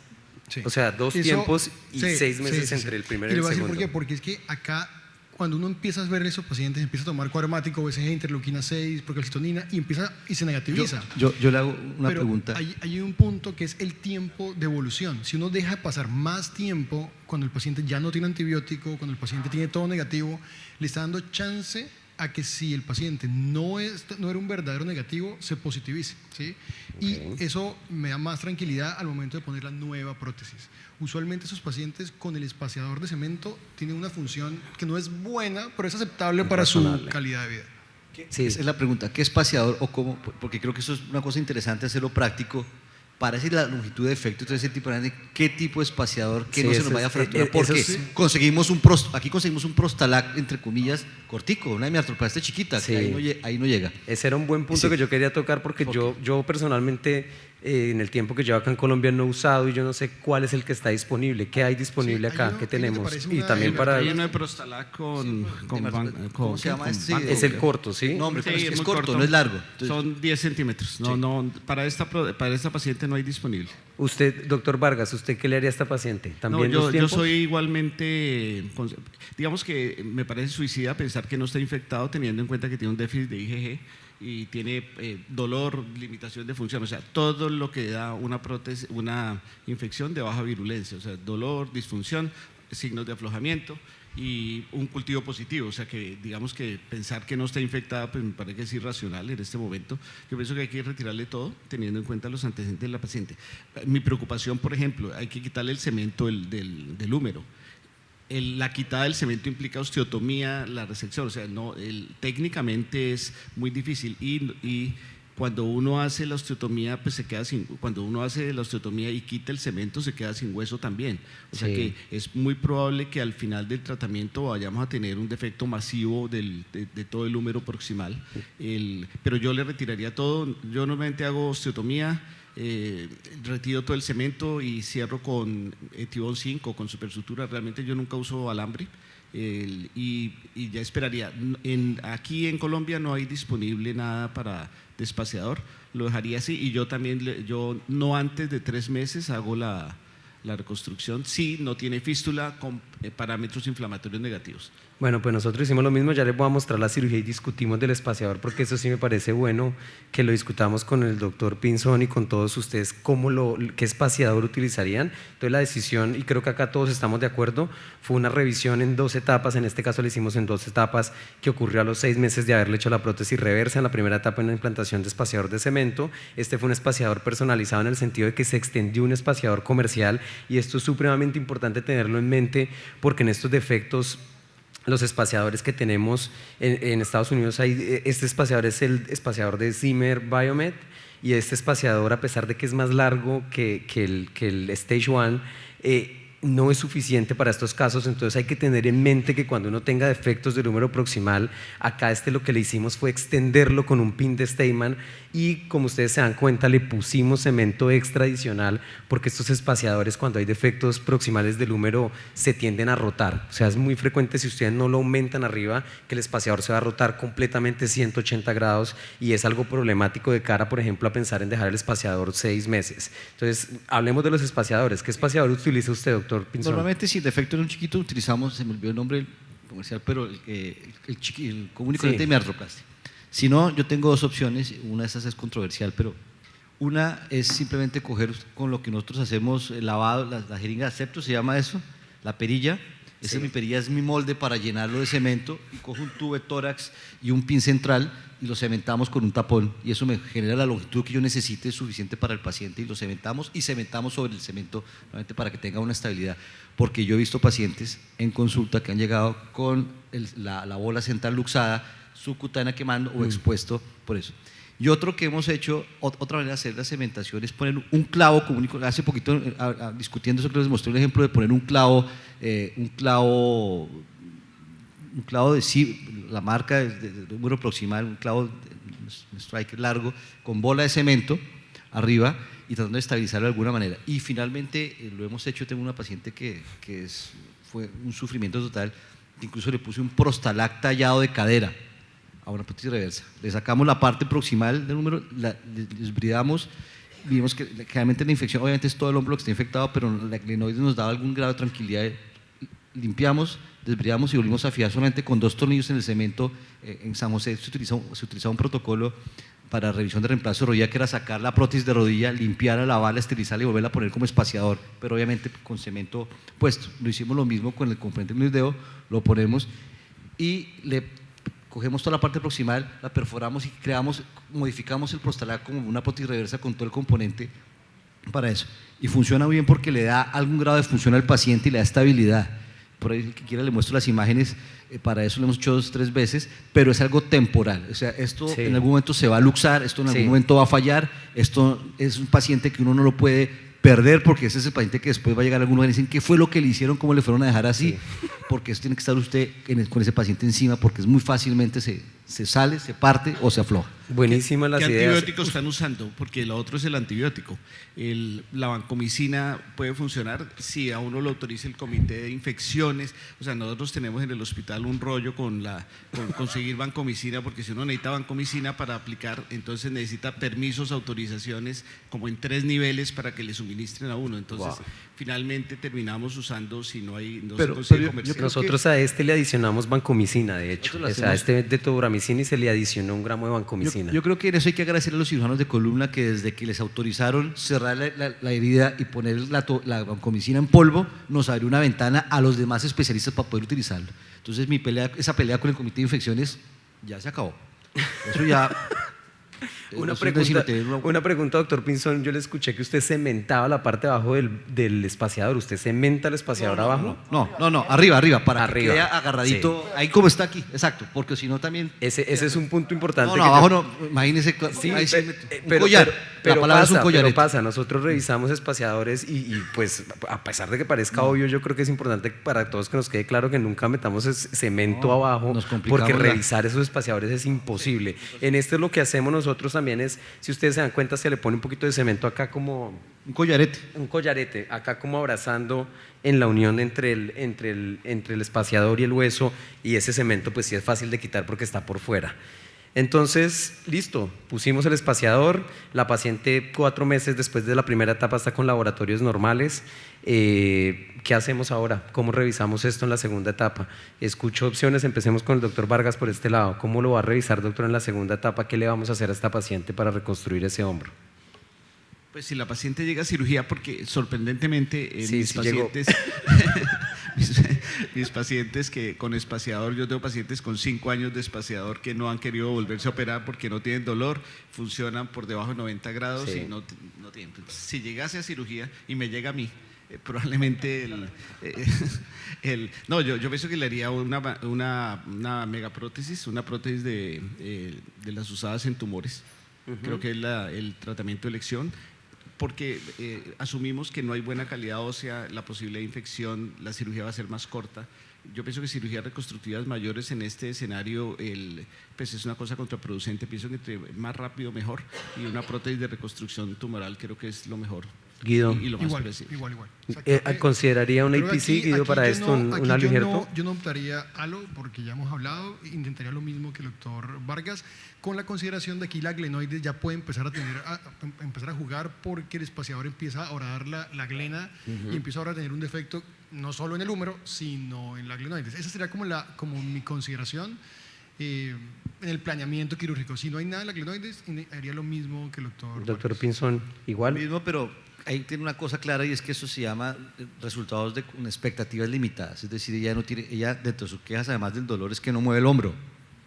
Sí. O sea, 2 tiempos y 6 meses entre el primero y el segundo. Y le voy a decir por qué, porque es que acá, cuando uno empieza a ver esos pacientes, empieza a tomar cuadromático, BCG, interleuquina 6, procalcitonina, y se negativiza. Yo le hago una pregunta. Hay un punto que es el tiempo de evolución. Si uno deja pasar más tiempo, cuando el paciente ya no tiene antibiótico, cuando el paciente tiene todo negativo, le está dando chance a que si el paciente no era un verdadero negativo, se positivice, ¿sí? Y eso me da más tranquilidad al momento de poner la nueva prótesis. Usualmente esos pacientes con el espaciador de cemento tienen una función que no es buena, pero es aceptable para su calidad de vida. Sí. Esa es la pregunta, ¿qué espaciador o cómo? Porque creo que eso es una cosa interesante hacerlo práctico. Para decir la longitud de efecto, entonces ese tipo de qué tipo de espaciador que no se nos vaya a fracturar, porque conseguimos aquí conseguimos un Prostalac, entre comillas, cortico, una hemiartroplastia chiquita, que ahí no llega. Ese era un buen punto que yo quería tocar, porque yo personalmente en el tiempo que llevo acá en Colombia no he usado y yo no sé cuál es el que está disponible, qué hay disponible acá, qué tenemos. Y también para... Hay uno de Prostalac ¿Cómo se llama este? Es el corto, ¿sí? No, hombre, sí, es corto, no es largo. Entonces, son 10 centímetros. No, para esta paciente no hay disponible. Usted, doctor Vargas, ¿usted qué le haría a esta paciente? ¿También yo soy igualmente, digamos que me parece suicida pensar que no está infectado teniendo en cuenta que tiene un déficit de IgG y tiene dolor, limitación de función, o sea, todo lo que da una prótesis, una infección de baja virulencia, o sea, dolor, disfunción, signos de aflojamiento y un cultivo positivo, o sea que digamos que pensar que no está infectada pues me parece que es irracional en este momento. Yo pienso que hay que retirarle todo teniendo en cuenta los antecedentes de la paciente. Mi preocupación, por ejemplo, hay que quitarle el cemento del húmero. La quitada del cemento implica osteotomía, la resección, o sea, técnicamente es muy difícil y cuando uno hace la osteotomía, pues cuando uno hace la osteotomía y quita el cemento, se queda sin hueso también. O sea que es muy probable que al final del tratamiento vayamos a tener un defecto masivo de todo el húmero proximal. Pero yo le retiraría todo. Yo normalmente hago osteotomía, retiro todo el cemento y cierro con Etibond 5, con supersutura. Realmente yo nunca uso alambre. Y ya esperaría. Aquí en Colombia no hay disponible nada para despaciador, lo dejaría así y yo también, yo no antes de 3 meses hago la reconstrucción si no tiene fístula con parámetros inflamatorios negativos. Bueno, pues nosotros hicimos lo mismo, ya les voy a mostrar la cirugía y discutimos del espaciador, porque eso sí me parece bueno que lo discutamos con el doctor Pinzón y con todos ustedes, qué espaciador utilizarían. Entonces la decisión, y creo que acá todos estamos de acuerdo, fue una revisión en 2 etapas, en este caso la hicimos en 2 etapas, que ocurrió a los 6 meses de haberle hecho la prótesis reversa. En la primera etapa, en la implantación de espaciador de cemento, este fue un espaciador personalizado en el sentido de que se extendió un espaciador comercial, y esto es supremamente importante tenerlo en mente, porque en estos defectos los espaciadores que tenemos en Estados Unidos, este espaciador es el espaciador de Zimmer Biomet, y este espaciador, a pesar de que es más largo que el Stage 1, no es suficiente para estos casos. Entonces hay que tener en mente que cuando uno tenga defectos del húmero proximal, acá lo que le hicimos fue extenderlo con un pin de Steinman, y como ustedes se dan cuenta le pusimos cemento extra adicional, porque estos espaciadores, cuando hay defectos proximales del húmero, se tienden a rotar. O sea, es muy frecuente, si ustedes no lo aumentan arriba, que el espaciador se va a rotar completamente 180 grados, y es algo problemático de cara, por ejemplo, a pensar en dejar el espaciador 6 meses. Entonces hablemos de los espaciadores. ¿Qué espaciador utiliza usted, doctor Pinzón? Normalmente, si el defecto es un chiquito, utilizamos, se me olvidó el nombre comercial, pero el común y corriente de hemiartroplastia. Si no, yo tengo 2 opciones. Una de esas es controversial, pero una es simplemente coger con lo que nosotros hacemos el lavado, la jeringa de asepto, se llama eso, la perilla. Esa es mi perilla, es mi molde para llenarlo de cemento, y cojo un tubo de tórax y un pin central y lo cementamos con un tapón, y eso me genera la longitud que yo necesite, suficiente para el paciente, y lo cementamos sobre el cemento, nuevamente para que tenga una estabilidad, porque yo he visto pacientes en consulta que han llegado con la bola central luxada, subcutánea quemando o expuesto por eso. Y otro que hemos hecho, otra manera de hacer la cementación, es poner un clavo común. Hace poquito, discutiendo eso, que les mostré un ejemplo de poner un clavo de la marca de número proximal, un clavo de strike largo, con bola de cemento arriba, y tratando de estabilizarlo de alguna manera. Y finalmente lo hemos hecho. Tengo una paciente que fue un sufrimiento total, que incluso le puse un Prostalac tallado de cadera a una prótesis reversa. Le sacamos la parte proximal del número, la desbridamos, vimos que realmente la infección, obviamente es todo el hombro que está infectado, pero la glenoides nos daba algún grado de tranquilidad. Limpiamos, desbridamos y volvimos a afiar solamente con 2 tornillos en el cemento. En San José se utilizaba un protocolo para revisión de reemplazo de rodilla, que era sacar la prótesis de rodilla, limpiarla, lavarla, esterilizarla y volverla a poner como espaciador, pero obviamente con cemento puesto. Lo hicimos lo mismo con el componente glenoideo, lo ponemos y le cogemos toda la parte proximal, la perforamos y modificamos el Prostalak como una prótesis reversa con todo el componente para eso. Y funciona bien porque le da algún grado de función al paciente y le da estabilidad. Por ahí, el que quiera, le muestro las imágenes, para eso lo hemos hecho 2 o 3 veces, pero es algo temporal. O sea, esto Sí. en algún momento se va a luxar, esto en algún Sí. momento va a fallar, esto es un paciente que uno no lo puede perder porque ese es el paciente que después va a llegar a algún lugar y dicen qué fue lo que le hicieron, cómo le fueron a dejar así, porque eso tiene que estar usted con ese paciente encima porque es muy fácilmente se sale, se parte o se afloja. Buenísimas las ¿Qué ideas. antibióticos están usando? Porque lo otro es el antibiótico. La vancomicina puede funcionar si a uno lo autoriza el comité de infecciones. O sea, nosotros tenemos en el hospital un rollo con conseguir vancomicina, porque si uno necesita vancomicina para aplicar, entonces necesita permisos, autorizaciones, como en 3 niveles para que le suministren a uno. Entonces, finalmente terminamos usando, si no hay, no Pero- se consigue pero yo comercial. creo Nosotros a este le adicionamos vancomicina, de hecho. Nosotros lo O sea, a hacemos- este de tobramicina y se le adicionó 1 gramo de vancomicina. Yo creo que en eso hay que agradecer a los cirujanos de columna que desde que les autorizaron cerrar la herida y poner la vancomicina en polvo, nos abrió una ventana a los demás especialistas para poder utilizarlo. Entonces esa pelea con el comité de infecciones ya se acabó. Eso ya... Una eso es decir, pregunta, tener una pregunta, doctor Pinzón. Yo le escuché que usted cementaba la parte de abajo del espaciador. ¿Usted cementa el espaciador abajo? No, arriba, para Arriba, que quede agarradito, ahí como está aquí, exacto, porque si no también... Ese es un punto importante. No, que abajo yo- no, imagínese, Sí, ahí sí, pero, un collar, pero la palabra es un pasa, collarete. pero pasa, nosotros revisamos espaciadores y pues a pesar de que parezca obvio, yo creo que es importante para todos que nos quede claro que nunca metamos cemento No, abajo, nos complicamos porque la- revisar esos espaciadores es imposible. En esto lo que hacemos nosotros también es, si ustedes se dan cuenta, se le pone un poquito de cemento acá como Un collarete. un collarete, acá como abrazando en la unión entre el espaciador y el hueso, y ese cemento pues sí es fácil de quitar porque está por fuera. Entonces, listo, pusimos el espaciador, la paciente 4 meses después de la primera etapa está con laboratorios normales. ¿Qué hacemos ahora? ¿Cómo revisamos esto en la segunda etapa? Escucho opciones, empecemos con el doctor Vargas por este lado. ¿Cómo lo va a revisar, doctor, en la segunda etapa? ¿Qué le vamos a hacer a esta paciente para reconstruir ese hombro? Pues si la paciente llega a cirugía, porque sorprendentemente Sí, mis sí llegó. pacientes, mis pacientes que con espaciador, yo tengo pacientes con 5 años de espaciador que no han querido volverse a operar porque no tienen dolor, funcionan por debajo de 90 grados Sí. y no tienen. Entonces, si llegase a cirugía y me llega a mí, probablemente no, yo pienso que le haría una megaprótesis, una prótesis de las usadas en tumores. Creo que es el tratamiento de elección, porque asumimos que no hay buena calidad ósea, la posibilidad de infección, la cirugía va a ser más corta. Yo pienso que cirugías reconstructivas mayores en este escenario pues es una cosa contraproducente. Pienso que entre más rápido mejor, y una prótesis de reconstrucción tumoral creo que es lo mejor. Guido. Y lo más Igual, preciso. igual. O sea, creo que- ¿Consideraría un creo que APC, Guido, para yo esto, no- un aquí aliogerto? yo no optaría ALO porque ya hemos hablado, intentaría lo mismo que el doctor Vargas, con la consideración de aquí la glenoides ya puede empezar empezar a jugar porque el espaciador empieza a horadar la glena y empieza ahora a tener un defecto no solo en el húmero, sino en la glenoides. Esa sería como mi consideración en el planeamiento quirúrgico. Si no hay nada en la glenoides, haría lo mismo que el doctor Doctor Vargas. Pinzón, igual. Mismo, pero ahí tiene una cosa clara y es que eso se llama resultados de con expectativas limitadas. Es decir, ella dentro de sus quejas, además del dolor, es que no mueve el hombro,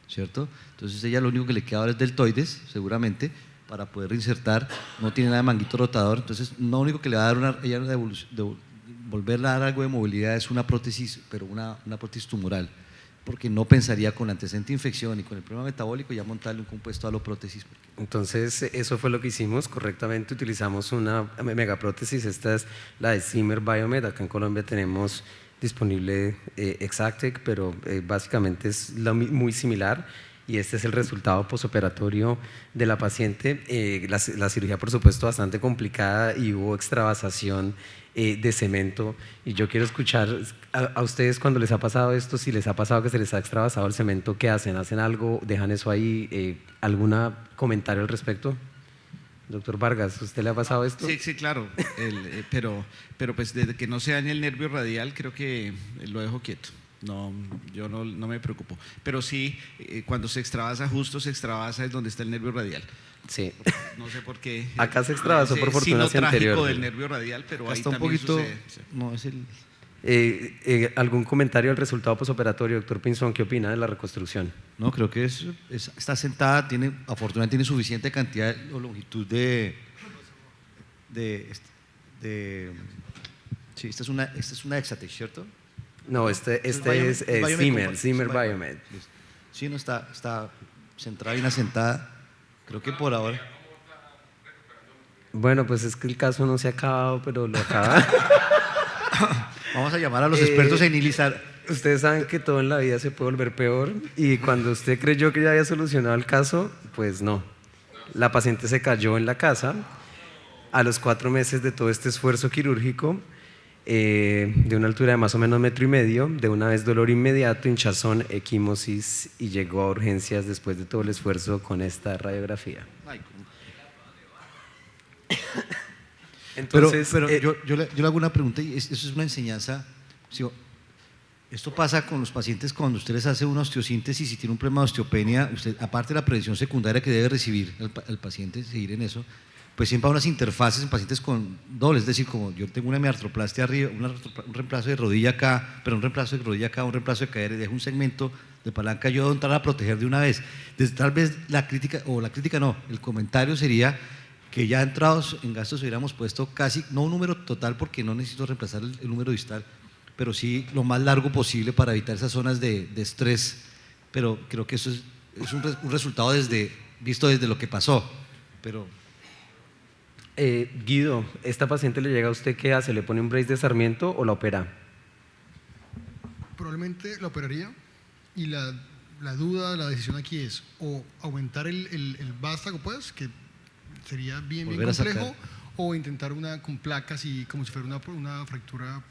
¿cierto? Entonces ella lo único que le queda ahora es deltoides, seguramente, para poder reinsertar. No tiene nada de manguito rotador, entonces lo único que le va a dar volverle a dar algo de movilidad es una prótesis, pero una prótesis tumoral, porque no pensaría con antecedente de infección y con el problema metabólico ya montarle un compuesto aloprótesis. Entonces, eso fue lo que hicimos correctamente. Utilizamos una megaprótesis, esta es la de Zimmer Biomed. Acá en Colombia tenemos disponible Exactec, pero básicamente es muy similar. Y este es el resultado posoperatorio de la paciente. La cirugía, por supuesto, bastante complicada y hubo extravasación de cemento. Y yo quiero escuchar a ustedes cuando les ha pasado esto, si les ha pasado que se les ha extravasado el cemento, ¿qué hacen? ¿Hacen algo? ¿Dejan eso ahí? ¿Algún comentario al respecto? Doctor Vargas, ¿usted le ha pasado esto? Sí, claro, pero pues desde que no se dañe el nervio radial creo que lo dejo quieto. No, yo no me preocupo. Pero sí, cuando se extravasa, justo se extravasa es donde está el nervio radial. Sí. No sé por qué. Acá se extravasó por fortuna trágico anterior. del nervio radial, pero Acá ahí está un también poquito, sucede. Sí. no es ¿Algún comentario al resultado posoperatorio, doctor Pinzón? ¿Qué opina de la reconstrucción? No, creo que está sentada, afortunadamente tiene suficiente cantidad o longitud sí, esta es una Exatec, ¿cierto? No, este es Zimmer Biomed. Sí, no está centrada, bien asentada. Creo que por ahora. Bueno, pues es que el caso no se ha acabado, pero lo acaba. Vamos a llamar a los expertos en inilizar. Ustedes saben que todo en la vida se puede volver peor y cuando usted creyó que ya había solucionado el caso, pues no. La paciente se cayó en la casa a los 4 meses de todo este esfuerzo quirúrgico, de una altura de más o menos 1,5 metros, de una vez dolor inmediato, hinchazón, equimosis y llegó a urgencias después de todo el esfuerzo con esta radiografía. Entonces, pero yo le hago una pregunta y eso es una enseñanza. ¿Sí? Esto pasa con los pacientes cuando usted les hace una osteosíntesis y tiene un problema de osteopenia, usted, aparte de la prevención secundaria que debe recibir el paciente, seguir en eso, pues siempre hay unas interfaces en pacientes con dobles, es decir, como yo tengo una hemiartroplastia arriba, un reemplazo de rodilla acá, pero un reemplazo de rodilla acá, un reemplazo de cadera y dejo un segmento de palanca, yo debo entrar a proteger de una vez. Entonces, tal vez el comentario sería que ya entrados en gastos hubiéramos puesto casi, no un número total porque no necesito reemplazar el número distal, pero sí lo más largo posible para evitar esas zonas de estrés, pero creo que eso es un resultado visto desde lo que pasó, pero… Guido, ¿esta paciente le llega a usted qué hace? ¿Le pone un brace de Sarmiento o la opera? Probablemente la operaría y la duda, la decisión aquí es o aumentar el vástago, pues, que sería bien complejo, o intentar una con placas y como si fuera una fractura,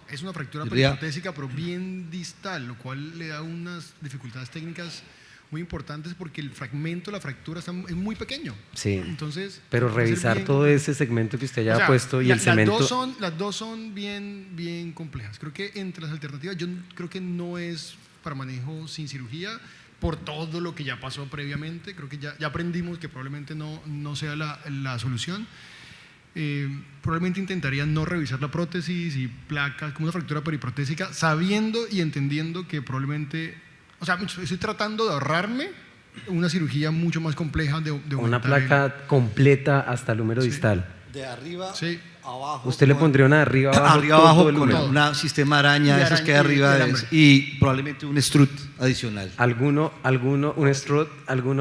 es una fractura periprotésica pero bien distal, lo cual le da unas dificultades técnicas muy importantes porque el fragmento, la fractura es muy pequeño. Sí. Entonces, pero revisar todo ese segmento que usted ya ha puesto y el cemento… Las dos son bien complejas. Creo que entre las alternativas, yo creo que no es para manejo sin cirugía, por todo lo que ya pasó previamente. Creo que ya aprendimos que probablemente no sea la solución. Probablemente intentaría no revisar la prótesis y placas como una fractura periprotésica, sabiendo y entendiendo que probablemente, o sea, estoy tratando de ahorrarme una cirugía mucho más compleja de una placa completa hasta el húmero distal. De arriba abajo. Usted le pondría una de arriba abajo con un sistema araña de esas que hay arriba y probablemente un strut adicional. ¿Alguno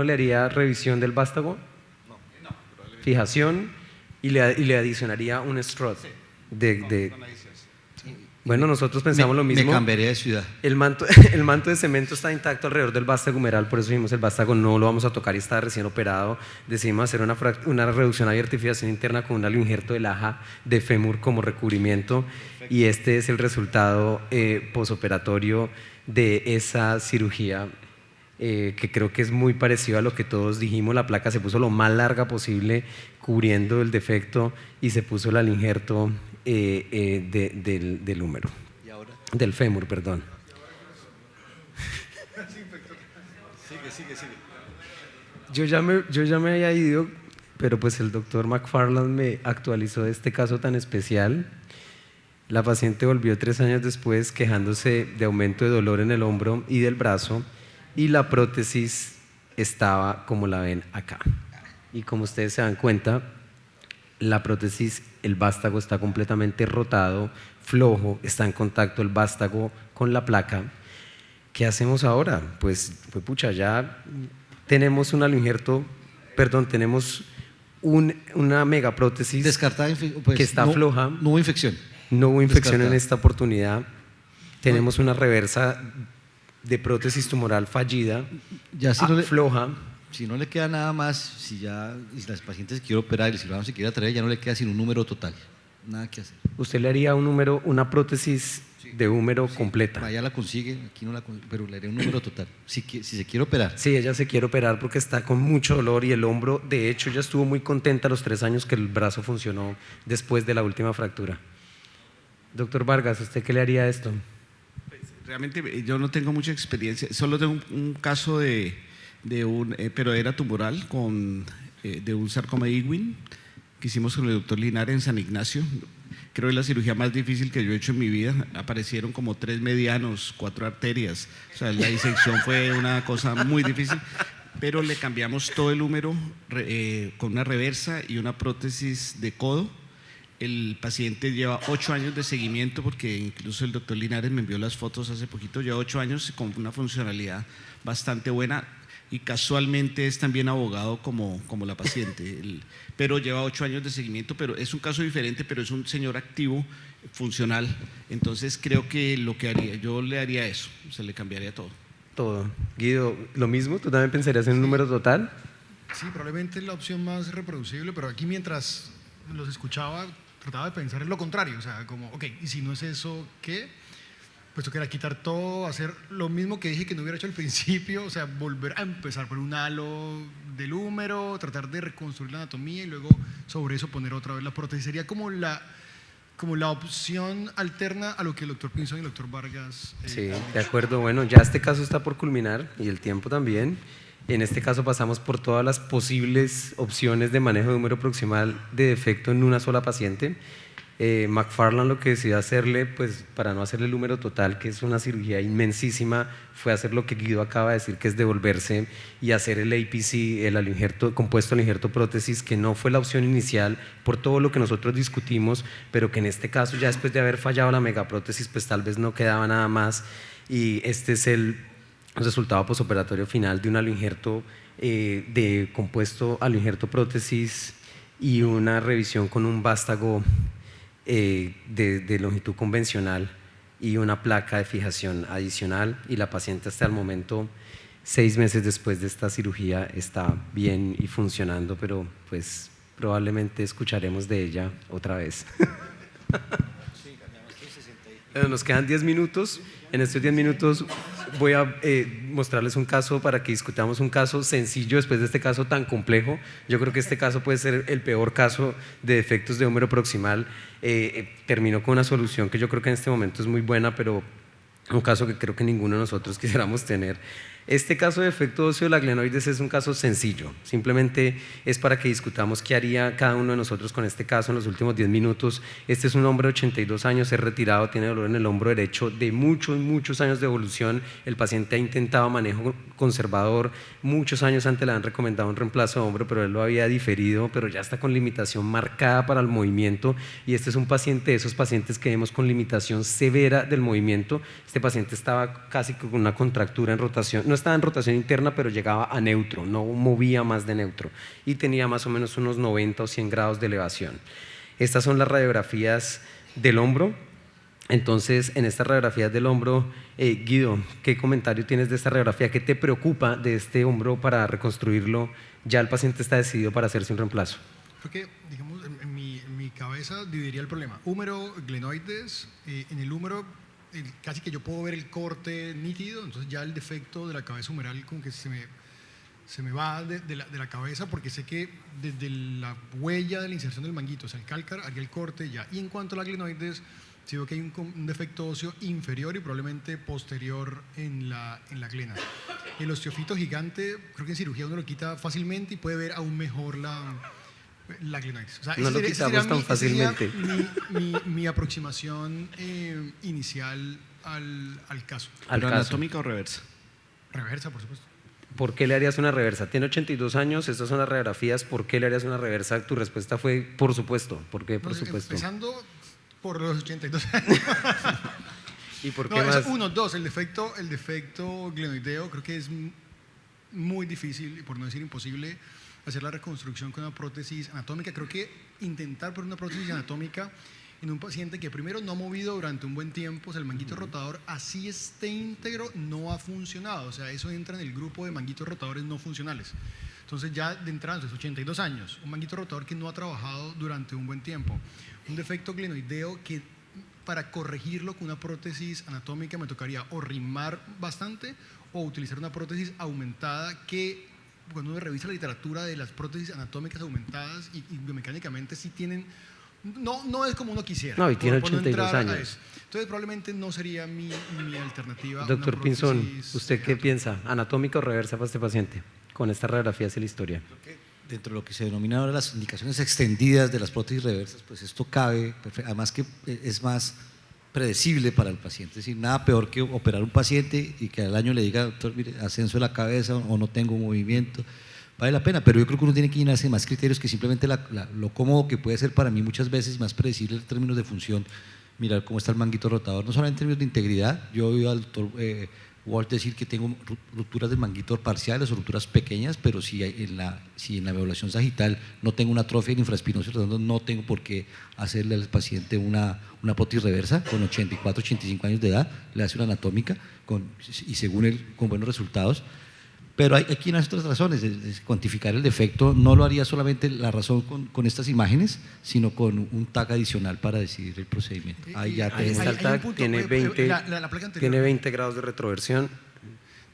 le haría revisión del vástago? No. Fijación y le adicionaría un strut Bueno, nosotros pensamos lo mismo. Me cambiaría de ciudad. El manto de cemento está intacto alrededor del vástago humeral, por eso dijimos el vástago no lo vamos a tocar y está recién operado. Decidimos hacer una reducción y artificación interna con un injerto de laja de fémur como recubrimiento. Perfecto. Y este es el resultado posoperatorio de esa cirugía, que creo que es muy parecido a lo que todos dijimos. La placa se puso lo más larga posible cubriendo el defecto y se puso el injerto del húmero. ¿Y ahora? Del fémur, perdón. Sigue. Yo ya me había ido, pero pues el doctor McFarland me actualizó este caso tan especial. La paciente volvió 3 años después quejándose de aumento de dolor en el hombro y del brazo y la prótesis estaba como la ven acá. Y como ustedes se dan cuenta, la prótesis, el vástago está completamente rotado, flojo, está en contacto el vástago con la placa. ¿Qué hacemos ahora? Pues pucha, ya tenemos tenemos una megaprótesis descartada, que está floja. No hubo infección. No hubo infección en esta oportunidad. Tenemos una reversa de prótesis tumoral fallida, ya floja. Si no le queda nada más, si las pacientes se quiere operar y el cirujano se quiere traer, ya no le queda sin un número total. Nada que hacer. ¿Usted le haría una prótesis de húmero completa? Allá la consigue, aquí no la consigue, pero le haría un número total. Si se quiere operar. Sí, ella se quiere operar porque está con mucho dolor y el hombro, de hecho, ella estuvo muy contenta los 3 años que el brazo funcionó después de la última fractura. Doctor Vargas, ¿usted qué le haría a esto? Realmente yo no tengo mucha experiencia, solo tengo un caso pero era tumoral de un sarcoma Ewing que hicimos con el doctor Linares en San Ignacio, creo que es la cirugía más difícil que yo he hecho en mi vida. Aparecieron como 3 medianos, 4 arterias. O sea, la disección fue una cosa muy difícil, pero le cambiamos todo el húmero con una reversa y una prótesis de codo. El paciente lleva 8 años de seguimiento, porque incluso el doctor Linares me envió las fotos hace poquito, lleva 8 años con una funcionalidad bastante buena, y casualmente es también abogado como la paciente, pero lleva 8 años de seguimiento, pero es un caso diferente, pero es un señor activo, funcional. Entonces creo que lo que haría, yo le haría eso, se le cambiaría todo. Todo. Guido, ¿lo mismo? ¿Tú también pensarías en un número total? Sí, probablemente la opción más reproducible, pero aquí mientras los escuchaba trataba de pensar en lo contrario, o sea, como, ok, y si no es eso, ¿qué? Pues tocará quitar todo, hacer lo mismo que dije que no hubiera hecho al principio, o sea, volver a empezar por un halo del húmero, tratar de reconstruir la anatomía y luego sobre eso poner otra vez la prótesis. Sería como la opción alterna a lo que el doctor Pinzón y el doctor Vargas Sí, han de dicho. acuerdo. Bueno, ya este caso está por culminar y el tiempo también. En este caso pasamos por todas las posibles opciones de manejo de húmero proximal de defecto en una sola paciente. McFarland lo que decidió hacerle, pues para no hacerle el húmero total, que es una cirugía inmensísima, fue hacer lo que Guido acaba de decir, que es devolverse y hacer el APC, el aloinjerto, compuesto aloinjerto prótesis, que no fue la opción inicial por todo lo que nosotros discutimos, pero que en este caso, ya después de haber fallado la megaprótesis, pues tal vez no quedaba nada más, y este es el resultado posoperatorio final de un aloinjerto de compuesto aloinjerto prótesis y una revisión con un vástago de longitud convencional y una placa de fijación adicional, y la paciente hasta el momento, 6 meses después de esta cirugía, está bien y funcionando, pero pues probablemente escucharemos de ella otra vez. Nos quedan 10 minutos. En estos 10 minutos voy a mostrarles un caso para que discutamos un caso sencillo después de este caso tan complejo. Yo creo que este caso puede ser el peor caso de defectos de húmero proximal. Terminó con una solución que yo creo que en este momento es muy buena, pero un caso que creo que ninguno de nosotros quisiéramos tener. Este caso de defecto óseo de la glenoides es un caso sencillo, simplemente es para que discutamos qué haría cada uno de nosotros con este caso en los últimos 10 minutos. Este es un hombre de 82 años, es retirado, tiene dolor en el hombro derecho de muchos años de evolución. El paciente ha intentado manejo conservador, muchos años antes le han recomendado un reemplazo de hombro, pero él lo había diferido, pero ya está con limitación marcada para el movimiento, y este es un paciente de esos pacientes que vemos con limitación severa del movimiento. Este paciente estaba casi con una contractura en rotación, no estaba en rotación interna, pero llegaba a neutro, no movía más de neutro, y tenía más o menos unos 90 o 100 grados de elevación. Estas son las radiografías del hombro. Entonces, en estas radiografías del hombro, Guido, ¿qué comentario tienes de esta radiografía? ¿Qué te preocupa de este hombro para reconstruirlo? Ya el paciente está decidido para hacerse un reemplazo. Creo que, digamos, en mi cabeza dividiría el problema. Húmero, glenoides, en el húmero casi que yo puedo ver el corte nítido, entonces ya el defecto de la cabeza humeral como que se me va de la cabeza, porque sé que desde la huella de la inserción del manguito, o sea, el cálcar, haría el corte ya. Y en cuanto a la glenoides, sí veo que hay un defecto óseo inferior y probablemente posterior en la glena. El osteofito gigante, creo que en cirugía uno lo quita fácilmente y puede ver aún mejor la glenoides. O sea, No lo quitamos tan fácilmente. Mi aproximación inicial al caso. ¿Pero anatómica o reversa? Reversa, por supuesto. ¿Por qué le harías una reversa? Tiene 82 años, estas son las radiografías. ¿Por qué le harías una reversa? Tu respuesta fue, por supuesto. ¿Por qué, por supuesto? Empezando por los 82 años. ¿Y por qué No, más? eso, 1, 2, el defecto glenoideo creo que es muy difícil, por no decir imposible, hacer la reconstrucción con una prótesis anatómica. Creo que intentar por una prótesis anatómica en un paciente que primero no ha movido durante un buen tiempo, o sea, el manguito rotador, así esté íntegro, no ha funcionado. O sea, eso entra en el grupo de manguitos rotadores no funcionales. Entonces ya de entrada, entonces 82 años, un manguito rotador que no ha trabajado durante un buen tiempo, un defecto glenoideo que para corregirlo con una prótesis anatómica me tocaría o rimar bastante o utilizar una prótesis aumentada, que cuando uno revisa la literatura de las prótesis anatómicas aumentadas y biomecánicamente sí tienen, no es como uno quisiera. No, y tiene por no 82 entrar a años. eso. Entonces probablemente no sería mi alternativa. Doctor una Pinzón, prótesis ¿usted qué piensa? ¿Anatómica o reversa para este paciente? Con esta radiografía es la historia. dentro de lo que se denomina ahora las indicaciones extendidas de las prótesis reversas, pues esto cabe, además que es más predecible para el paciente, es decir, nada peor que operar un paciente y que al año le diga, doctor, mire, ascenso de la cabeza o no tengo movimiento, vale la pena, pero yo creo que uno tiene que llenarse de más criterios que simplemente lo cómodo que puede ser para mí muchas veces, más predecible en términos de función, mirar cómo está el manguito rotador, no solamente en términos de integridad. Yo he oído al doctor Walt decir que tengo rupturas del manguito parciales o rupturas pequeñas, pero si en la evaluación sagital no tengo una atrofia del infraespinoso redondo, no tengo por qué hacerle al paciente una prótesis reversa con 84, 85 años de edad, le hace una anatómica y según él con buenos resultados. Pero hay aquí unas otras razones, de cuantificar el defecto no lo haría solamente la razón con estas imágenes, sino con un TAC adicional para decidir el procedimiento. Ahí está el TAC, tiene 20, la placa anterior. tiene 20 grados de retroversión.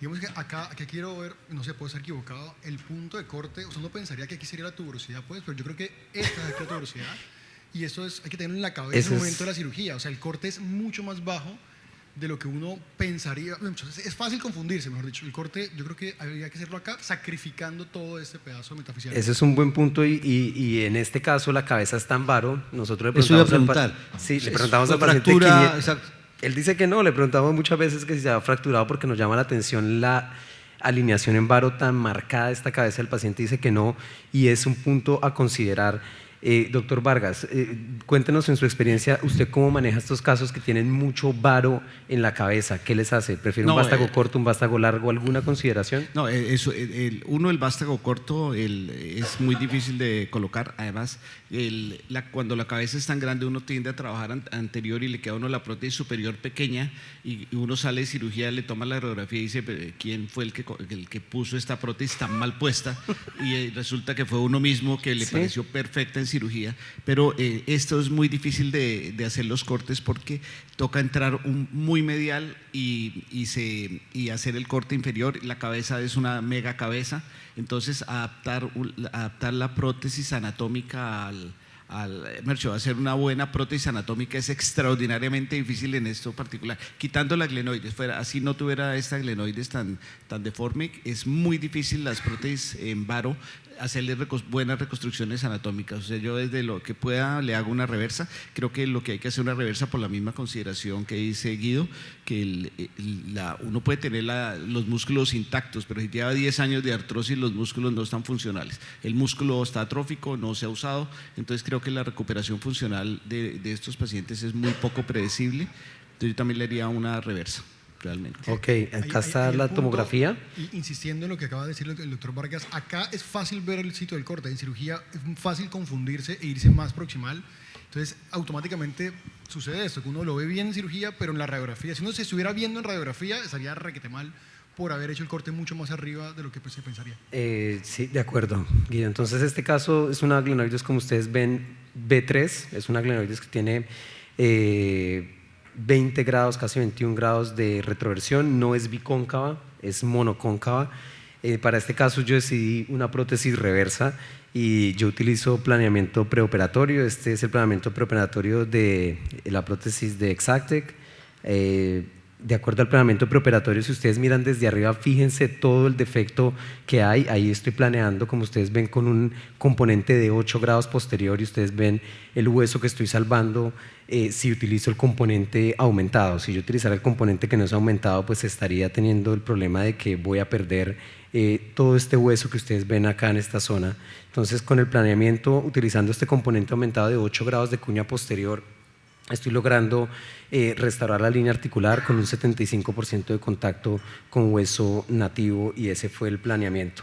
Digamos que acá quiero ver, no sé, puedo estar equivocado, el punto de corte, o sea, uno pensaría que aquí sería la tuberosidad, pues, pero yo creo que esta es la tuberosidad, y eso hay que tenerlo en la cabeza en el momento de la cirugía, o sea, el corte es mucho más bajo de lo que uno pensaría. Entonces, es fácil confundirse, mejor dicho. El corte, yo creo que habría que hacerlo acá, sacrificando todo este pedazo metafisial. Ese es un buen punto y en este caso la cabeza está en varo. Nosotros le Eso iba a preguntamos preguntar. le preguntamos al paciente Fractura, él dice que no, le preguntamos muchas veces que si se ha fracturado porque nos llama la atención la alineación en varo tan marcada de esta cabeza. El paciente dice que no y es un punto a considerar. Doctor Vargas, cuéntenos en su experiencia, ¿usted cómo maneja estos casos que tienen mucho varo en la cabeza? ¿Qué les hace? ¿Prefiere un vástago corto, un vástago largo? ¿Alguna consideración? No, el vástago corto es muy difícil de colocar. Además, cuando la cabeza es tan grande, uno tiende a trabajar anterior y le queda a uno la prótesis superior pequeña y uno sale de cirugía, le toma la radiografía y dice, ¿quién fue el que puso esta prótesis tan mal puesta? Y resulta que fue uno mismo que le pareció perfecta en cirugía, pero esto es muy difícil de hacer los cortes porque toca entrar muy medial y hacer el corte inferior. La cabeza es una mega cabeza, entonces adaptar la prótesis anatómica hacer una buena prótesis anatómica es extraordinariamente difícil en esto particular, quitando la glenoides, así no tuviera esta glenoides tan deforme, es muy difícil las prótesis en varo hacerle buenas reconstrucciones anatómicas. O sea, yo desde lo que pueda le hago una reversa. Creo que lo que hay que hacer una reversa por la misma consideración que dice Guido, que uno puede tener los músculos intactos, pero si lleva 10 años de artrosis los músculos no están funcionales. El músculo está atrófico, no se ha usado, entonces creo que la recuperación funcional de estos pacientes es muy poco predecible. Entonces yo también le haría una reversa. Realmente. Ok, acá está la tomografía. Insistiendo en lo que acaba de decir el doctor Vargas, acá es fácil ver el sitio del corte, en cirugía es fácil confundirse e irse más proximal, entonces automáticamente sucede esto, que uno lo ve bien en cirugía, pero en la radiografía, si uno se estuviera viendo en radiografía, estaría requete mal por haber hecho el corte mucho más arriba de lo que se pensaría. Sí, de acuerdo, Guido. Entonces este caso es una glenoides, como ustedes ven, B3, es una glenoides que tiene 20 grados, casi 21 grados de retroversión, no es bicóncava, es monocóncava. Para este caso yo decidí una prótesis reversa y yo utilizo planeamiento preoperatorio. Este es el planeamiento preoperatorio de la prótesis de Exactech. De acuerdo al planeamiento preoperatorio, si ustedes miran desde arriba, fíjense todo el defecto que hay. Ahí estoy planeando, como ustedes ven, con un componente de 8 grados posterior y ustedes ven el hueso que estoy salvando. Si utilizo el componente aumentado, si yo utilizara el componente que no es aumentado, pues estaría teniendo el problema de que voy a perder todo este hueso que ustedes ven acá en esta zona. Entonces, con el planeamiento, utilizando este componente aumentado de 8 grados de cuña posterior, estoy logrando restaurar la línea articular con un 75% de contacto con hueso nativo y ese fue el planeamiento.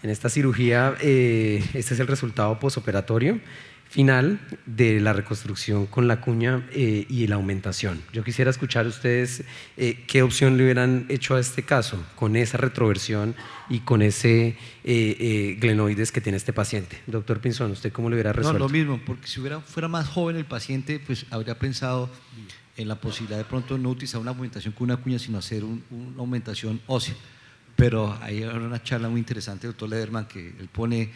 En esta cirugía, este es el resultado posoperatorio final de la reconstrucción con la cuña y la aumentación. Yo quisiera escuchar a ustedes qué opción le hubieran hecho a este caso con esa retroversión y con ese glenoides que tiene este paciente. Doctor Pinzón, ¿usted cómo lo hubiera resuelto? No, lo mismo, porque si fuera más joven el paciente, pues habría pensado en la posibilidad de pronto no utilizar una aumentación con una cuña, sino hacer una aumentación ósea. Pero hay una charla muy interesante del doctor Lederman que él pone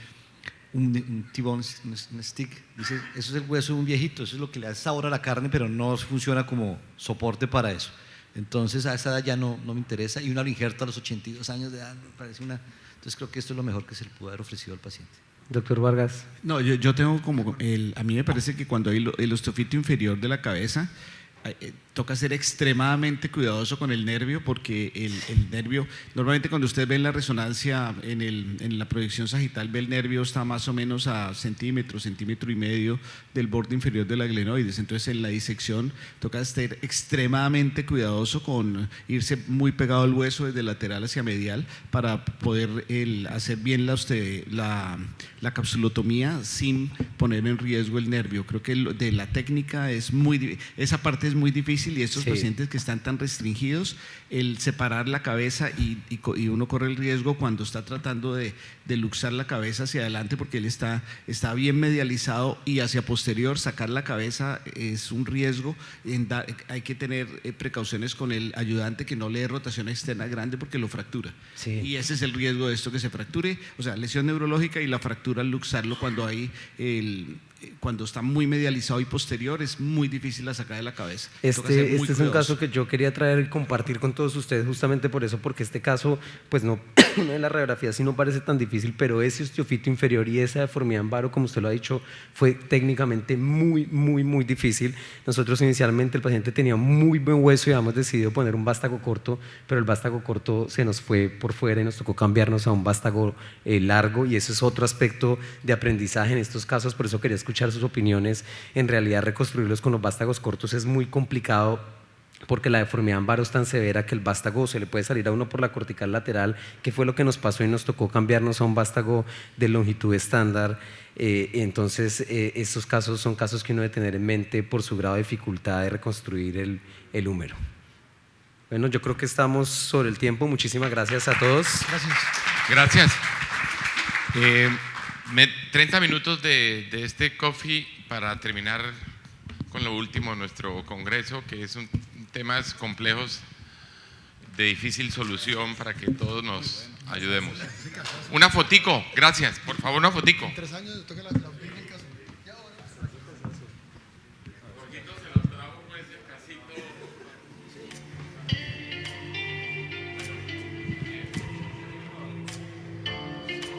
un T-bone, un stick, dice, eso es el hueso de un viejito, eso es lo que le da sabor a la carne, pero no funciona como soporte para eso. Entonces a esa edad ya no me interesa y uno lo injerta a los 82 años de edad, me parece entonces creo que esto es lo mejor que se le pudo haber ofrecido al paciente. Doctor Vargas. No, yo tengo como, a mí me parece que cuando hay el osteofito inferior de la cabeza, toca ser extremadamente cuidadoso con el nervio, porque el nervio, normalmente cuando usted ve en la resonancia, en la proyección sagital, ve el nervio está más o menos a centímetro y medio del borde inferior de la glenoides. Entonces en la disección toca ser extremadamente cuidadoso con irse muy pegado al hueso desde lateral hacia medial para poder hacer bien la capsulotomía sin poner en riesgo el nervio. Creo que de la técnica esa parte es muy difícil, y estos pacientes que están tan restringidos, el separar la cabeza y uno corre el riesgo cuando está tratando de luxar la cabeza hacia adelante, porque él está bien medializado, y hacia posterior sacar la cabeza es un riesgo. Hay que tener precauciones con el ayudante, que no le dé rotación externa grande porque lo fractura. Sí. Y ese es el riesgo de esto, que se fracture, o sea, lesión neurológica y la fractura al luxarlo cuando está muy medializado y posterior, es muy difícil la sacada de la cabeza. Este es un caso que yo quería traer y compartir con todos ustedes justamente por eso, porque este caso, pues no de la radiografía sí no parece tan difícil, pero ese osteofito inferior y esa deformidad en varo, como usted lo ha dicho, fue técnicamente muy, muy, muy difícil. Nosotros inicialmente el paciente tenía muy buen hueso y habíamos decidido poner un vástago corto, pero el vástago corto se nos fue por fuera y nos tocó cambiarnos a un vástago largo, y ese es otro aspecto de aprendizaje en estos casos. Por eso quería escuchar sus opiniones. En realidad, reconstruirlos con los vástagos cortos es muy complicado, porque la deformidad en varo es tan severa que el vástago se le puede salir a uno por la cortical lateral, que fue lo que nos pasó, y nos tocó cambiarnos a un vástago de longitud estándar. Entonces estos casos son casos que uno debe tener en mente por su grado de dificultad de reconstruir el húmero. Bueno, yo creo que estamos sobre el tiempo. Muchísimas gracias a todos. Gracias. 30 minutos de este coffee para terminar con lo último de nuestro congreso, que es temas complejos de difícil solución para que todos nos ayudemos. Una fotico, gracias, por favor, una fotico. En 3 años toca la